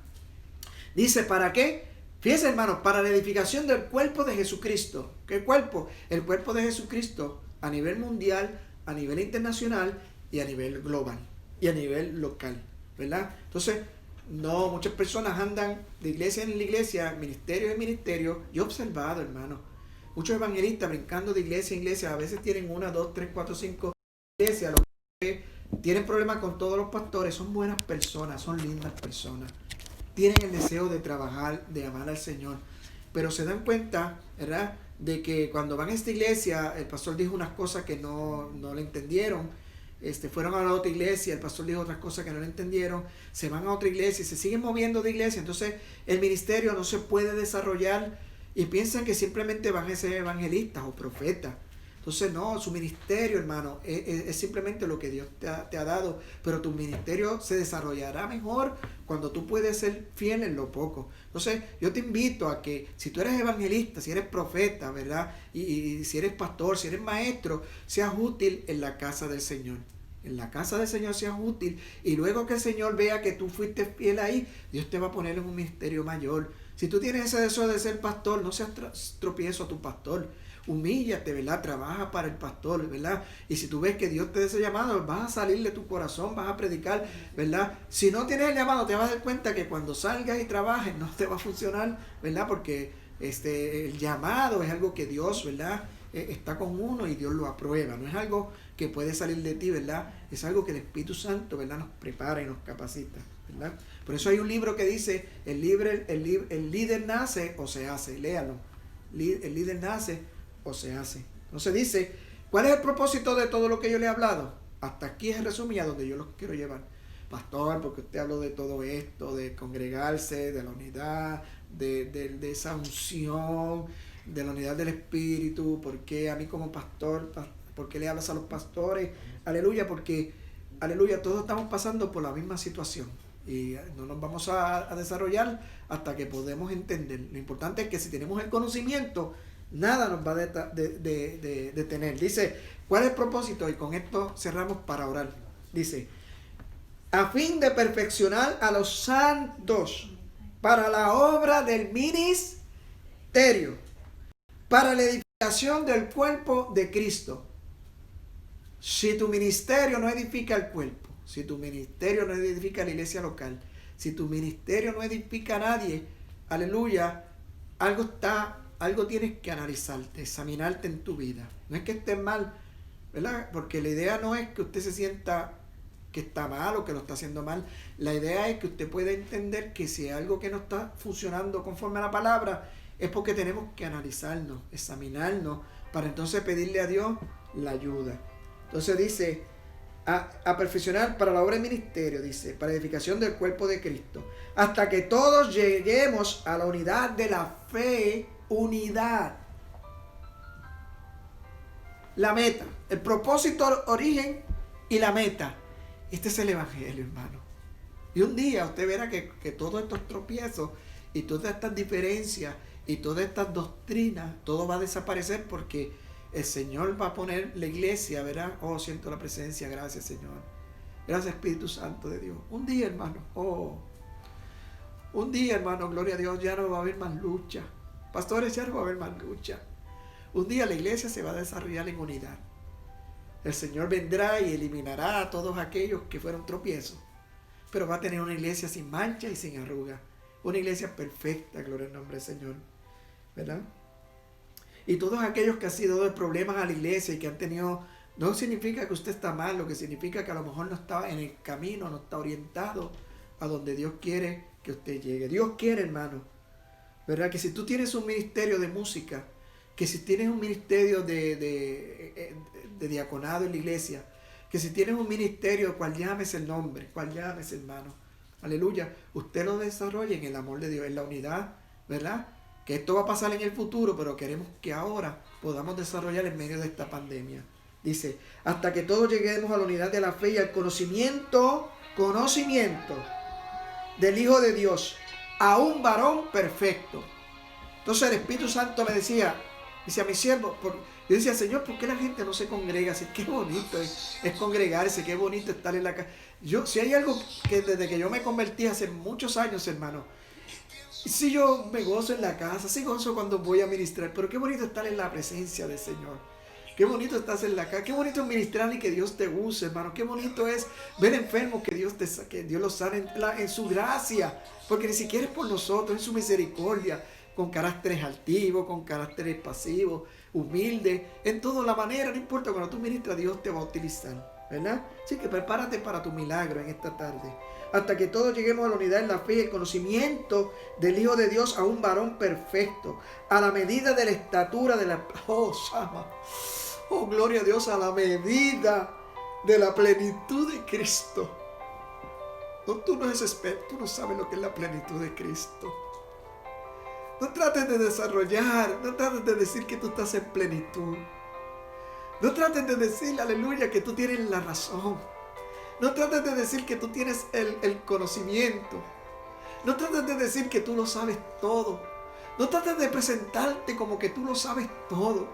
Dice, ¿para qué? Fíjense, hermanos, para la edificación del cuerpo de Jesucristo. ¿Qué cuerpo? El cuerpo de Jesucristo a nivel mundial, a nivel internacional y a nivel global y a nivel local, ¿verdad? Entonces, no, muchas personas andan de iglesia en iglesia, ministerio en ministerio. Yo he observado, hermano, muchos evangelistas brincando de iglesia en iglesia. A veces tienen 1, 2, 3, 4, 5 iglesias. Los que tienen problemas con todos los pastores. Son buenas personas, son lindas personas. Tienen el deseo de trabajar, de amar al Señor. Pero se dan cuenta, ¿verdad?, de que cuando van a esta iglesia, el pastor dijo unas cosas que no le entendieron. fueron a la otra iglesia, el pastor dijo otras cosas que no le entendieron, se van a otra iglesia y se siguen moviendo de iglesia. Entonces el ministerio no se puede desarrollar y piensan que simplemente van a ser evangelistas o profetas. Entonces no, su ministerio, hermano, es simplemente lo que Dios te ha dado, pero tu ministerio se desarrollará mejor cuando tú puedes ser fiel en lo poco. Entonces yo te invito a que si tú eres evangelista, si eres profeta, ¿verdad? Y si eres pastor, si eres maestro, seas útil en la casa del Señor. En la casa del Señor seas útil, y luego que el Señor vea que tú fuiste fiel ahí, Dios te va a poner en un ministerio mayor. Si tú tienes ese deseo de ser pastor, no seas tropiezo a tu pastor. Humíllate, ¿verdad? Trabaja para el pastor, ¿verdad? Y si tú ves que Dios te da ese llamado, vas a salir de tu corazón, vas a predicar, ¿verdad? Si no tienes el llamado, te vas a dar cuenta que cuando salgas y trabajes no te va a funcionar, ¿verdad? Porque el llamado es algo que Dios, ¿verdad? Está con uno y Dios lo aprueba. No es algo que puede salir de ti, ¿verdad? Es algo que el Espíritu Santo, ¿verdad? Nos prepara y nos capacita, ¿verdad? Por eso hay un libro que dice, el líder nace o se hace. Léalo. El líder nace o se hace. Entonces dice, ¿cuál es el propósito de todo lo que yo le he hablado? Hasta aquí es el resumen a donde yo los quiero llevar. Pastor, porque usted habló de todo esto, de congregarse, de la unidad, de esa unción, de la unidad del Espíritu. ¿Por qué a mí como pastor? ¿Por qué le hablas a los pastores? Aleluya, porque, aleluya, todos estamos pasando por la misma situación. Y no nos vamos a desarrollar hasta que podemos entender. Lo importante es que si tenemos el conocimiento, nada nos va a detener. Dice, ¿cuál es el propósito? Y con esto cerramos para orar. Dice, a fin de perfeccionar a los santos para la obra del ministerio, para la edificación del cuerpo de Cristo. Si tu ministerio no edifica el cuerpo, si tu ministerio no edifica la iglesia local, si tu ministerio no edifica a nadie, aleluya, algo tienes que analizarte, examinarte en tu vida. No es que estés mal, ¿verdad? Porque la idea no es que usted se sienta que está mal o que lo está haciendo mal. La idea es que usted pueda entender que si hay algo que no está funcionando conforme a la palabra, es porque tenemos que analizarnos, examinarnos, para entonces pedirle a Dios la ayuda. Entonces dice, a perfeccionar para la obra del ministerio, dice, para edificación del cuerpo de Cristo, hasta que todos lleguemos a la unidad de la fe. Unidad. La meta, el propósito, origen y la meta. Este es el evangelio, hermano. Y un día usted verá que todos estos tropiezos y todas estas diferencias y todas estas doctrinas, todo va a desaparecer porque el Señor va a poner la iglesia, ¿verdad? Oh, siento la presencia, gracias Señor. Gracias Espíritu Santo de Dios. Un día, hermano, un día, hermano, gloria a Dios, ya no va a haber más lucha. Pastores, ya no va a haber más lucha. Un día la iglesia se va a desarrollar en unidad. El Señor vendrá y eliminará a todos aquellos que fueron tropiezos. Pero va a tener una iglesia sin mancha y sin arruga. Una iglesia perfecta, gloria al nombre del Señor. ¿Verdad? Y todos aquellos que han sido de problemas a la iglesia y que han tenido... No significa que usted está mal, lo que significa que a lo mejor no está en el camino, no está orientado a donde Dios quiere que usted llegue. Dios quiere, hermano, ¿verdad? Que si tú tienes un ministerio de música, que si tienes un ministerio de diaconado en la iglesia, que si tienes un ministerio, cual llames el nombre, cual llames, hermano, aleluya, usted lo desarrolla en el amor de Dios, en la unidad, ¿verdad? Que esto va a pasar en el futuro, pero queremos que ahora podamos desarrollar en medio de esta pandemia. Dice, hasta que todos lleguemos a la unidad de la fe y al conocimiento del Hijo de Dios, a un varón perfecto. Entonces el Espíritu Santo me decía a mi siervo, yo decía, Señor, ¿por qué la gente no se congrega? Así, qué bonito es congregarse, qué bonito estar en la casa. Si hay algo que desde que yo me convertí hace muchos años, hermano, si yo me gozo en la casa, sí gozo cuando voy a ministrar, pero qué bonito estar en la presencia del Señor. Qué bonito estás en la casa, qué bonito es ministrar y que Dios te use, hermano. Qué bonito es ver enfermos que Dios los sane en su gracia, porque ni siquiera es por nosotros, es su misericordia, con caracteres altivos, con caracteres pasivos, humildes, en toda la manera, no importa, cuando tú ministras, Dios te va a utilizar, ¿verdad? Así que prepárate para tu milagro en esta tarde. Hasta que todos lleguemos a la unidad en la fe y el conocimiento del Hijo de Dios, a un varón perfecto, a la medida de la estatura de la... Oh, gloria a Dios, a la medida de la plenitud de Cristo. No, tú no eres experto, tú no sabes lo que es la plenitud de Cristo. No trates de desarrollar, no trates de decir que tú estás en plenitud. No trates de decir, aleluya, que tú tienes la razón. No trates de decir que tú tienes el conocimiento. No trates de decir que tú lo sabes todo. No trates de presentarte como que tú lo sabes todo.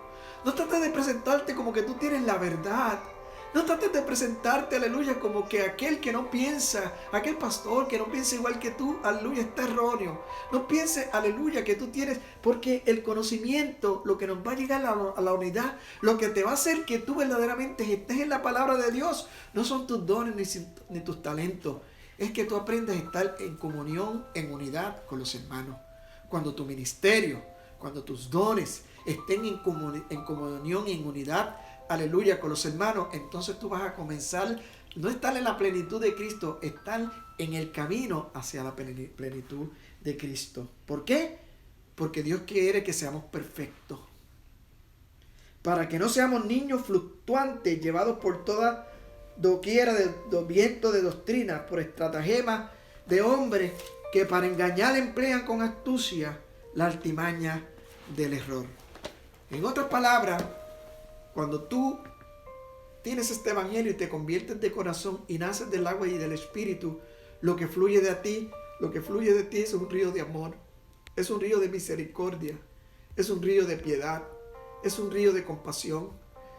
No trates de presentarte como que tú tienes la verdad. No trates de presentarte, aleluya, como que aquel que no piensa, aquel pastor que no piensa igual que tú, aleluya, está erróneo. No pienses, aleluya, que tú tienes, porque el conocimiento, lo que nos va a llegar a la unidad, lo que te va a hacer que tú verdaderamente estés en la palabra de Dios, no son tus dones ni tus talentos. Es que tú aprendas a estar en comunión, en unidad con los hermanos. Cuando tu ministerio, cuando tus dones estén en comunión y en unidad, aleluya, con los hermanos, entonces tú vas a comenzar, no estar en la plenitud de Cristo, estar en el camino hacia la plenitud de Cristo. ¿Por qué? Porque Dios quiere que seamos perfectos. Para que no seamos niños fluctuantes, llevados por toda doquiera de viento de doctrina, por estratagemas de hombres que para engañar emplean con astucia la artimaña del error. En otras palabras, cuando tú tienes este evangelio y te conviertes de corazón y naces del agua y del espíritu, lo que fluye de ti es un río de amor, es un río de misericordia, es un río de piedad, es un río de compasión,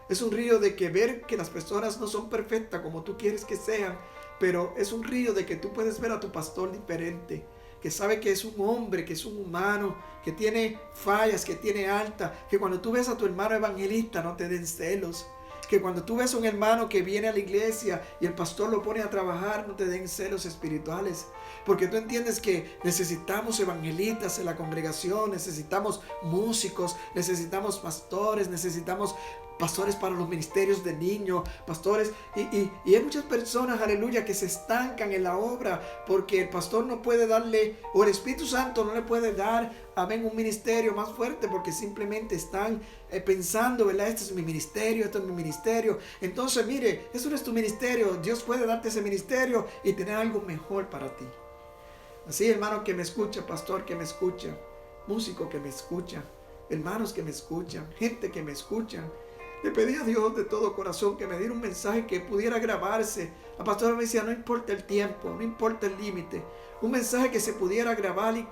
es un río de que ver que las personas no son perfectas como tú quieres que sean, pero es un río de que tú puedes ver a tu pastor diferente, que sabe que es un hombre, que es un humano, que tiene fallas, que tiene altas, que cuando tú ves a tu hermano evangelista no te den celos, que cuando tú ves a un hermano que viene a la iglesia y el pastor lo pone a trabajar, no te den celos espirituales, porque tú entiendes que necesitamos evangelistas en la congregación, necesitamos músicos, necesitamos pastores, necesitamos pastores para los ministerios de niños, pastores, y hay muchas personas, aleluya, que se estancan en la obra porque el pastor no puede darle, o el Espíritu Santo no le puede dar, amén, un ministerio más fuerte porque simplemente están pensando, ¿verdad? Este es mi ministerio, esto es mi ministerio. Entonces, mire, eso no es tu ministerio. Dios puede darte ese ministerio y tener algo mejor para ti. Así, hermano que me escucha, pastor que me escucha, músico que me escucha, hermanos que me escuchan, gente que me escuchan, le pedí a Dios de todo corazón que me diera un mensaje que pudiera grabarse. La pastora me decía, no importa el tiempo, no importa el límite. Un mensaje que se pudiera grabar y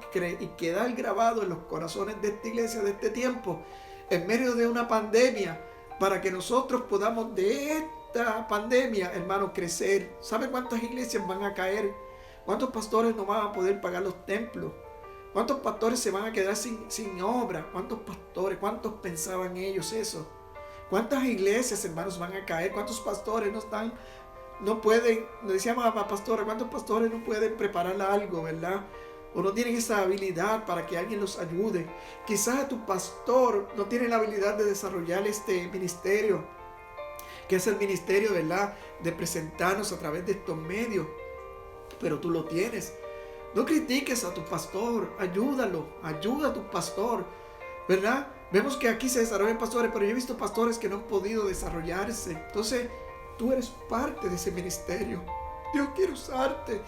quedar grabado en los corazones de esta iglesia, de este tiempo, en medio de una pandemia, para que nosotros podamos de esta pandemia, hermanos, crecer. ¿Sabe cuántas iglesias van a caer? ¿Cuántos pastores no van a poder pagar los templos? ¿Cuántos pastores se van a quedar sin obra? ¿Cuántos pastores? ¿Cuántos pensaban ellos eso? ¿Cuántas iglesias, hermanos, van a caer? ¿Cuántos pastores no pueden, nos decíamos a la pastora, cuántos pastores no pueden preparar algo, verdad? O no tienen esa habilidad para que alguien los ayude. Quizás tu pastor no tiene la habilidad de desarrollar este ministerio, que es el ministerio, ¿verdad?, de presentarnos a través de estos medios, pero tú lo tienes. No critiques a tu pastor, ayúdalo, ayuda a tu pastor, ¿verdad? Vemos que aquí se desarrollan pastores, pero yo he visto pastores que no han podido desarrollarse. Entonces, tú eres parte de ese ministerio. Dios quiere usarte.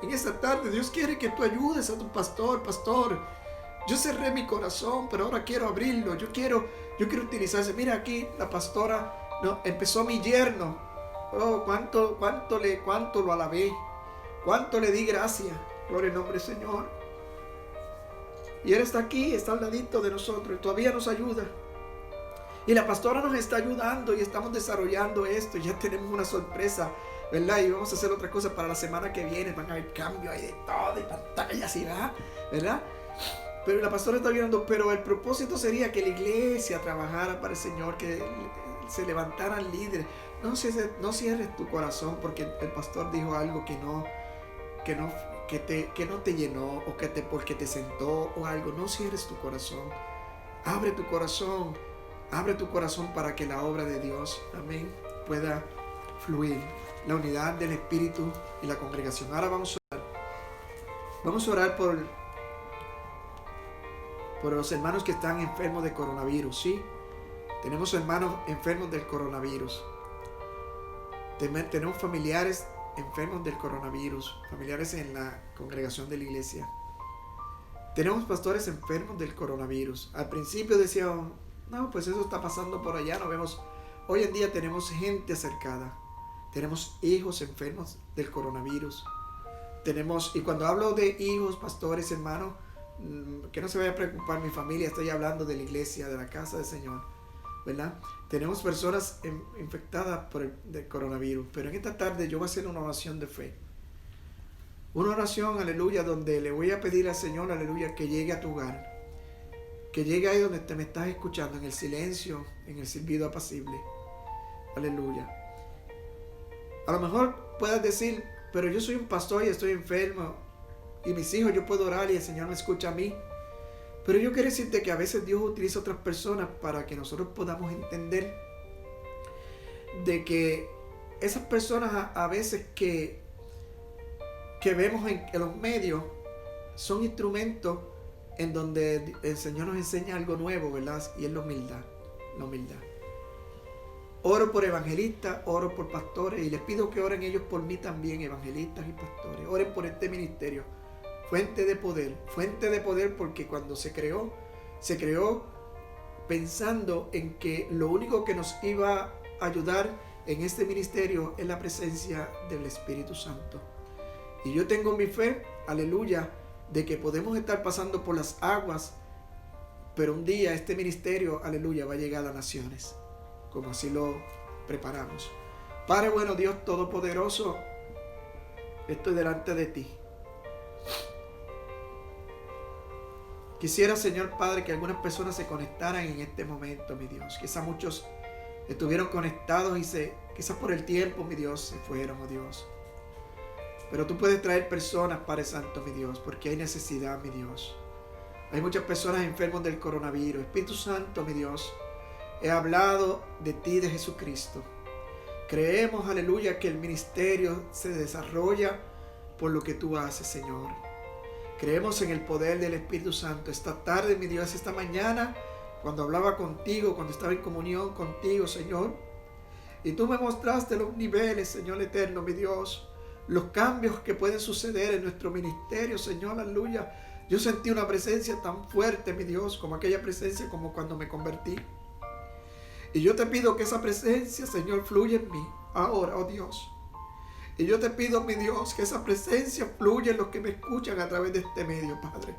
En esta tarde, Dios quiere que tú ayudes a tu pastor. Pastor, yo cerré mi corazón, pero ahora quiero abrirlo. Yo quiero utilizarse. Mira aquí, la pastora, no, empezó mi yerno. Oh, cuánto lo alabé. Cuánto le di gracias. Gloria al nombre del Señor. Y Él está aquí, está al ladito de nosotros y todavía nos ayuda. Y la pastora nos está ayudando y estamos desarrollando esto. Ya tenemos una sorpresa, ¿verdad? Y vamos a hacer otra cosa para la semana que viene. Van a haber cambios ahí de todo, de pantallas y ¿verdad? Pero la pastora está ayudando. Pero el propósito sería que la iglesia trabajara para el Señor, que se levantaran líderes. No cierres tu corazón porque el pastor dijo algo que no te llenó o porque te sentó o algo. No cierres tu corazón. Abre tu corazón para que la obra de Dios, amén, pueda fluir. La unidad del Espíritu y la congregación. Ahora vamos a orar por los hermanos que están enfermos de coronavirus, ¿sí? Tenemos hermanos enfermos del coronavirus. Tenemos familiares enfermos del coronavirus, familiares en la congregación de la iglesia. Tenemos pastores enfermos del coronavirus. Al principio decíamos, no, pues eso está pasando por allá, no vemos. Hoy en día tenemos gente acercada. Tenemos hijos enfermos del coronavirus. Y cuando hablo de hijos, pastores, hermanos, que no se vaya a preocupar mi familia, estoy hablando de la iglesia, de la casa del Señor, ¿verdad? Tenemos personas infectadas por el coronavirus, pero en esta tarde yo voy a hacer una oración de fe. Una oración, aleluya, donde le voy a pedir al Señor, aleluya, que llegue a tu hogar. Que llegue ahí donde te me estás escuchando, en el silencio, en el silbido apacible. Aleluya. A lo mejor puedas decir, pero yo soy un pastor y estoy enfermo. Y mis hijos, yo puedo orar y el Señor me escucha a mí. Pero yo quiero decirte que a veces Dios utiliza a otras personas para que nosotros podamos entender de que esas personas a veces que vemos en los medios son instrumentos en donde el Señor nos enseña algo nuevo, ¿verdad? Y es la humildad. Oro por evangelistas, oro por pastores y les pido que oren ellos por mí también, evangelistas y pastores. Oren por este ministerio. Fuente de poder porque cuando se creó pensando en que lo único que nos iba a ayudar en este ministerio es la presencia del Espíritu Santo. Y yo tengo mi fe, aleluya, de que podemos estar pasando por las aguas, pero un día este ministerio, aleluya, va a llegar a las naciones, como así lo preparamos. Padre bueno, Dios Todopoderoso, estoy delante de ti. Quisiera, Señor Padre, que algunas personas se conectaran en este momento, mi Dios. Quizás muchos estuvieron conectados y quizás por el tiempo, mi Dios, se fueron, oh Dios. Pero tú puedes traer personas, Padre Santo, mi Dios, porque hay necesidad, mi Dios. Hay muchas personas enfermas del coronavirus. Espíritu Santo, mi Dios, he hablado de ti, de Jesucristo. Creemos, aleluya, que el ministerio se desarrolla por lo que tú haces, Señor. Creemos en el poder del Espíritu Santo. Esta tarde, mi Dios, esta mañana, cuando hablaba contigo, cuando estaba en comunión contigo, Señor, y tú me mostraste los niveles, Señor eterno, mi Dios, los cambios que pueden suceder en nuestro ministerio, Señor, aleluya. Yo sentí una presencia tan fuerte, mi Dios, como aquella presencia como cuando me convertí. Y yo te pido que esa presencia, Señor, fluya en mí ahora, oh Dios. Y yo te pido, mi Dios, que esa presencia fluya en los que me escuchan a través de este medio, Padre.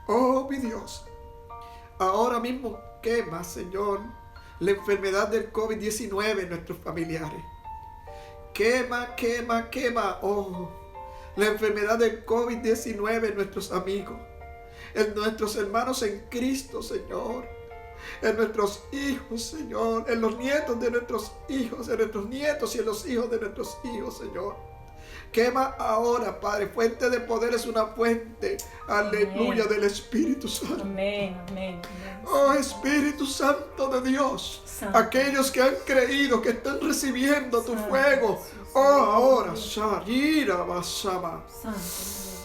Oh, mi Dios, ahora mismo quema, Señor, la enfermedad del COVID-19 en nuestros familiares. Quema, quema, quema, oh, la enfermedad del COVID-19 en nuestros amigos, en nuestros hermanos en Cristo, Señor. En nuestros hijos, Señor, en los nietos de nuestros hijos, en nuestros nietos y en los hijos de nuestros hijos, Señor. Quema ahora, Padre. Fuente de poder es una fuente, aleluya, del Espíritu Santo. Amén, amén. Oh, Espíritu Santo de Dios, Santo. Aquellos que han creído, que están recibiendo tu fuego, oh, ahora, Sharira Basama.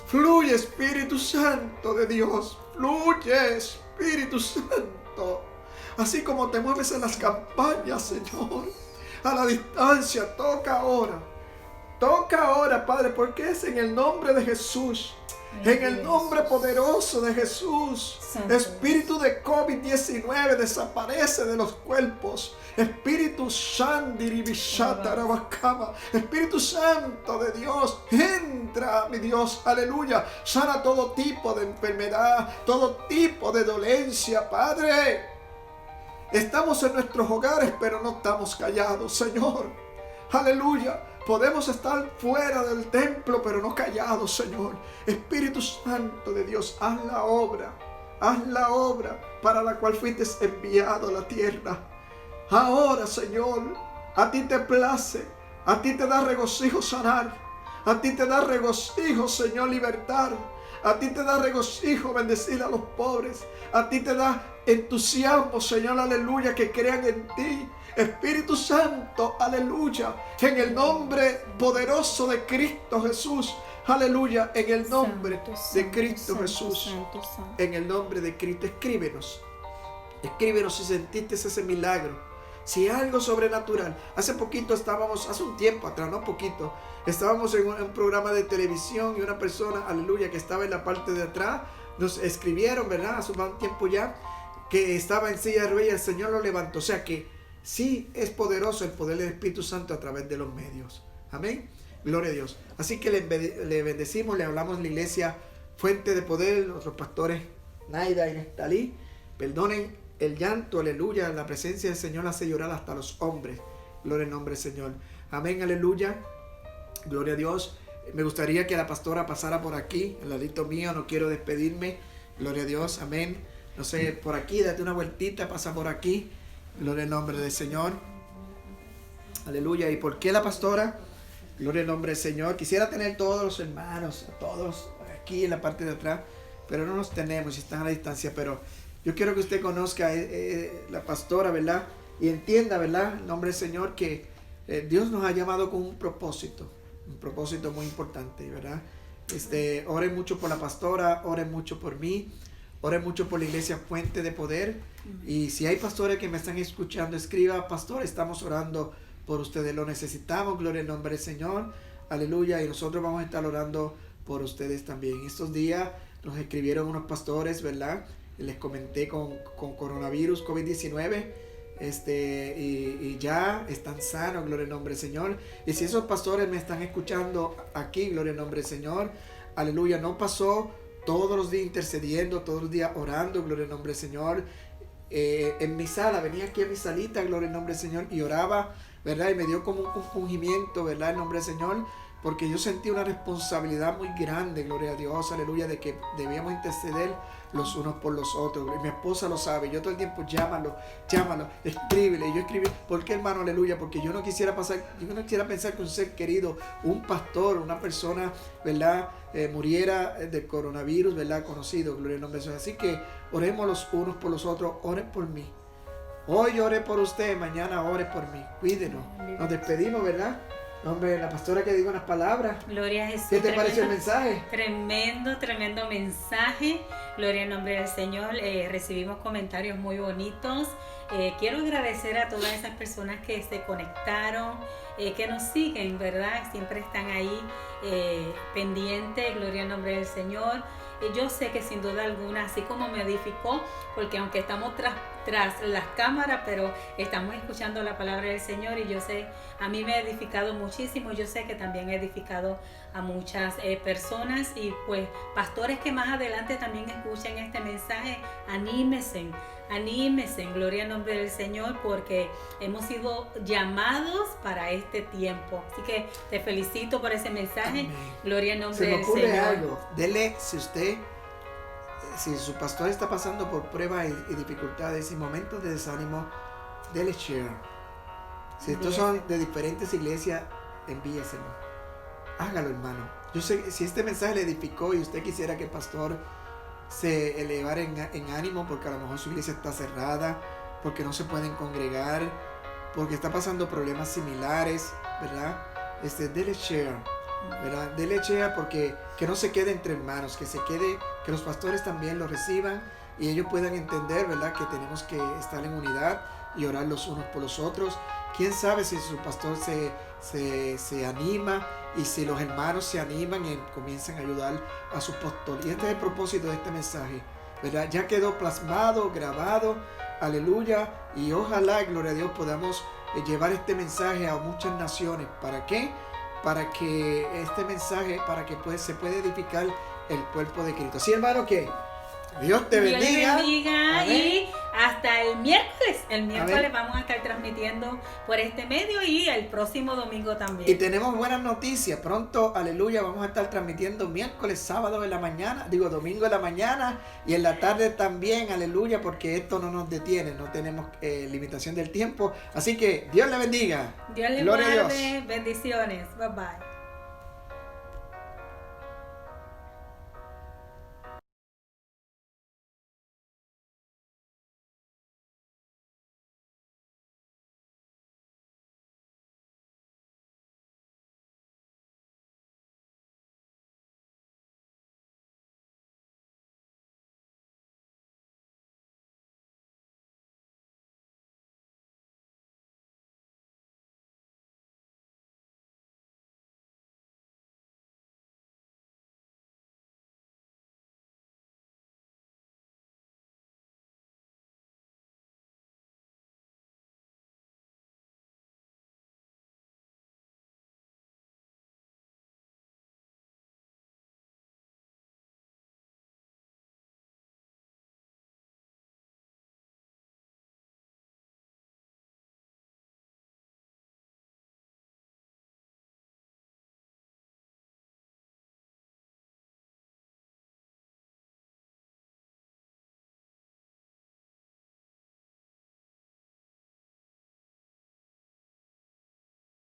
Fluye, Espíritu Santo de Dios, fluye, Espíritu Santo. Así como te mueves en las campañas, Señor, a la distancia, toca ahora, Padre, porque es en el nombre de Jesús, en el nombre poderoso de Jesús. Espíritu de COVID-19 desaparece de los cuerpos. Espíritu Espíritu Santo de Dios, entra, mi Dios, aleluya. Sana todo tipo de enfermedad, todo tipo de dolencia, Padre. Estamos en nuestros hogares, pero no estamos callados, Señor. Aleluya. Podemos estar fuera del templo, pero no callados, Señor. Espíritu Santo de Dios, haz la obra para la cual fuiste enviado a la tierra. Ahora, Señor, a ti te place, a ti te da regocijo sanar, a ti te da regocijo, Señor, libertar, a ti te da regocijo bendecir a los pobres, a ti te da entusiasmo, Señor, aleluya, que crean en ti. Espíritu Santo, aleluya, en el nombre poderoso de Cristo Jesús, aleluya, en el nombre de Cristo Jesús, en el nombre de Cristo. Escríbenos si sentiste ese milagro, Si algo sobrenatural. Hace un tiempo atrás, no poquito, estábamos en un programa de televisión y una persona, aleluya, que estaba en la parte de atrás, nos escribieron, ¿verdad? Hace un tiempo ya, que estaba en silla de ruedas y el Señor lo levantó. O sea que sí es poderoso el poder del Espíritu Santo a través de los medios. Amén. Gloria a Dios. Así que le bendecimos, le hablamos a la iglesia Fuente de Poder, nuestros pastores Naida y Nestalí. Perdonen el llanto, aleluya. La presencia del Señor hace llorar hasta los hombres. Gloria al nombre del Señor. Amén, aleluya. Gloria a Dios. Me gustaría que la pastora pasara por aquí, al ladito mío. No quiero despedirme. Gloria a Dios. Amén. No sé, por aquí, date una vueltita, pasa por aquí. Gloria al nombre del Señor. Aleluya. ¿Y por qué la pastora? Gloria al nombre del Señor. Quisiera tener todos los hermanos, todos aquí en la parte de atrás, pero no los tenemos y están a la distancia. Pero yo quiero que usted conozca la pastora, ¿verdad? Y entienda, ¿verdad? En nombre del Señor que Dios nos ha llamado con un propósito muy importante, ¿verdad? Oren mucho por la pastora, oren mucho por mí, oren mucho por la iglesia Fuente de Poder. Y si hay pastores que me están escuchando, escriba: pastor, estamos orando por ustedes, lo necesitamos, gloria al nombre del Señor, aleluya, y nosotros vamos a estar orando por ustedes también. Estos días nos escribieron unos pastores, ¿verdad? Les comenté con coronavirus, COVID-19, y ya están sanos, gloria al nombre del Señor. Y si esos pastores me están escuchando aquí, gloria al nombre del Señor, aleluya, no pasó todos los días intercediendo, todos los días orando, gloria al nombre del Señor. En mi sala, venía aquí a mi salita, gloria al nombre del Señor, y oraba, ¿verdad? Y me dio como un compungimiento, ¿verdad? En nombre del Señor, porque yo sentí una responsabilidad muy grande, gloria a Dios, aleluya, de que debíamos interceder los unos por los otros. Y mi esposa lo sabe, yo todo el tiempo llámalo, escríbele. Y yo escribí: ¿por qué, hermano? Aleluya, porque yo no quisiera pensar que un ser querido, un pastor, una persona, ¿verdad? Muriera de coronavirus, ¿verdad? Conocido, gloria al nombre de Dios. Así que oremos los unos por los otros, oren por mí. Hoy oré por usted, mañana ore por mí. Cuídenos. Nos despedimos, ¿verdad? Hombre, la pastora que diga unas palabras. Gloria a Jesús. ¿Qué te pareció el mensaje? Tremendo mensaje. Gloria al nombre del Señor. Recibimos comentarios muy bonitos. Quiero agradecer a todas esas personas que se conectaron, que nos siguen, ¿verdad? Siempre están ahí pendientes. Gloria al nombre del Señor. Yo sé que sin duda alguna, así como me edificó, porque aunque estamos tras las cámaras, pero estamos escuchando la palabra del Señor, y yo sé, a mí me ha edificado muchísimo. Yo sé que también he edificado a muchas personas, y pues pastores que más adelante también escuchen este mensaje, anímense, gloria al nombre del Señor, porque hemos sido llamados para este tiempo. Así que te felicito por ese mensaje. Amén. Gloria al nombre del Señor. Se me ocurre algo, dele, si su pastor está pasando por pruebas y dificultades y momentos de desánimo, dele share. Si estos son de diferentes iglesias, envíeselo. Hágalo, hermano. Yo sé que si este mensaje le edificó y usted quisiera que el pastor se elevara en ánimo, porque a lo mejor su iglesia está cerrada, porque no se pueden congregar, porque está pasando problemas similares, ¿verdad? Dele share, ¿verdad? Dele share, porque que no se quede entre hermanos, que los pastores también lo reciban y ellos puedan entender, ¿verdad? Que tenemos que estar en unidad y orar los unos por los otros. Quién sabe si su pastor se anima, y si los hermanos se animan y comienzan a ayudar a su pastor. Y este es el propósito de este mensaje, ¿verdad? Ya quedó plasmado, grabado, aleluya, y ojalá, gloria a Dios, podamos llevar este mensaje a muchas naciones. ¿Para qué? Para que este mensaje, se pueda edificar el cuerpo de Cristo. Así, hermano, que Dios te bendiga. Y hasta el miércoles. El miércoles Amén. vamos a estar transmitiendo por este medio, y el próximo domingo también. Y tenemos buenas noticias. Pronto, aleluya, vamos a estar transmitiendo miércoles, sábado en la mañana, domingo en la mañana y en la tarde también, aleluya, porque esto no nos detiene, no tenemos limitación del tiempo. Así que Dios le bendiga. Dios le Gloria a guarde. Dios. Bendiciones. Bye bye.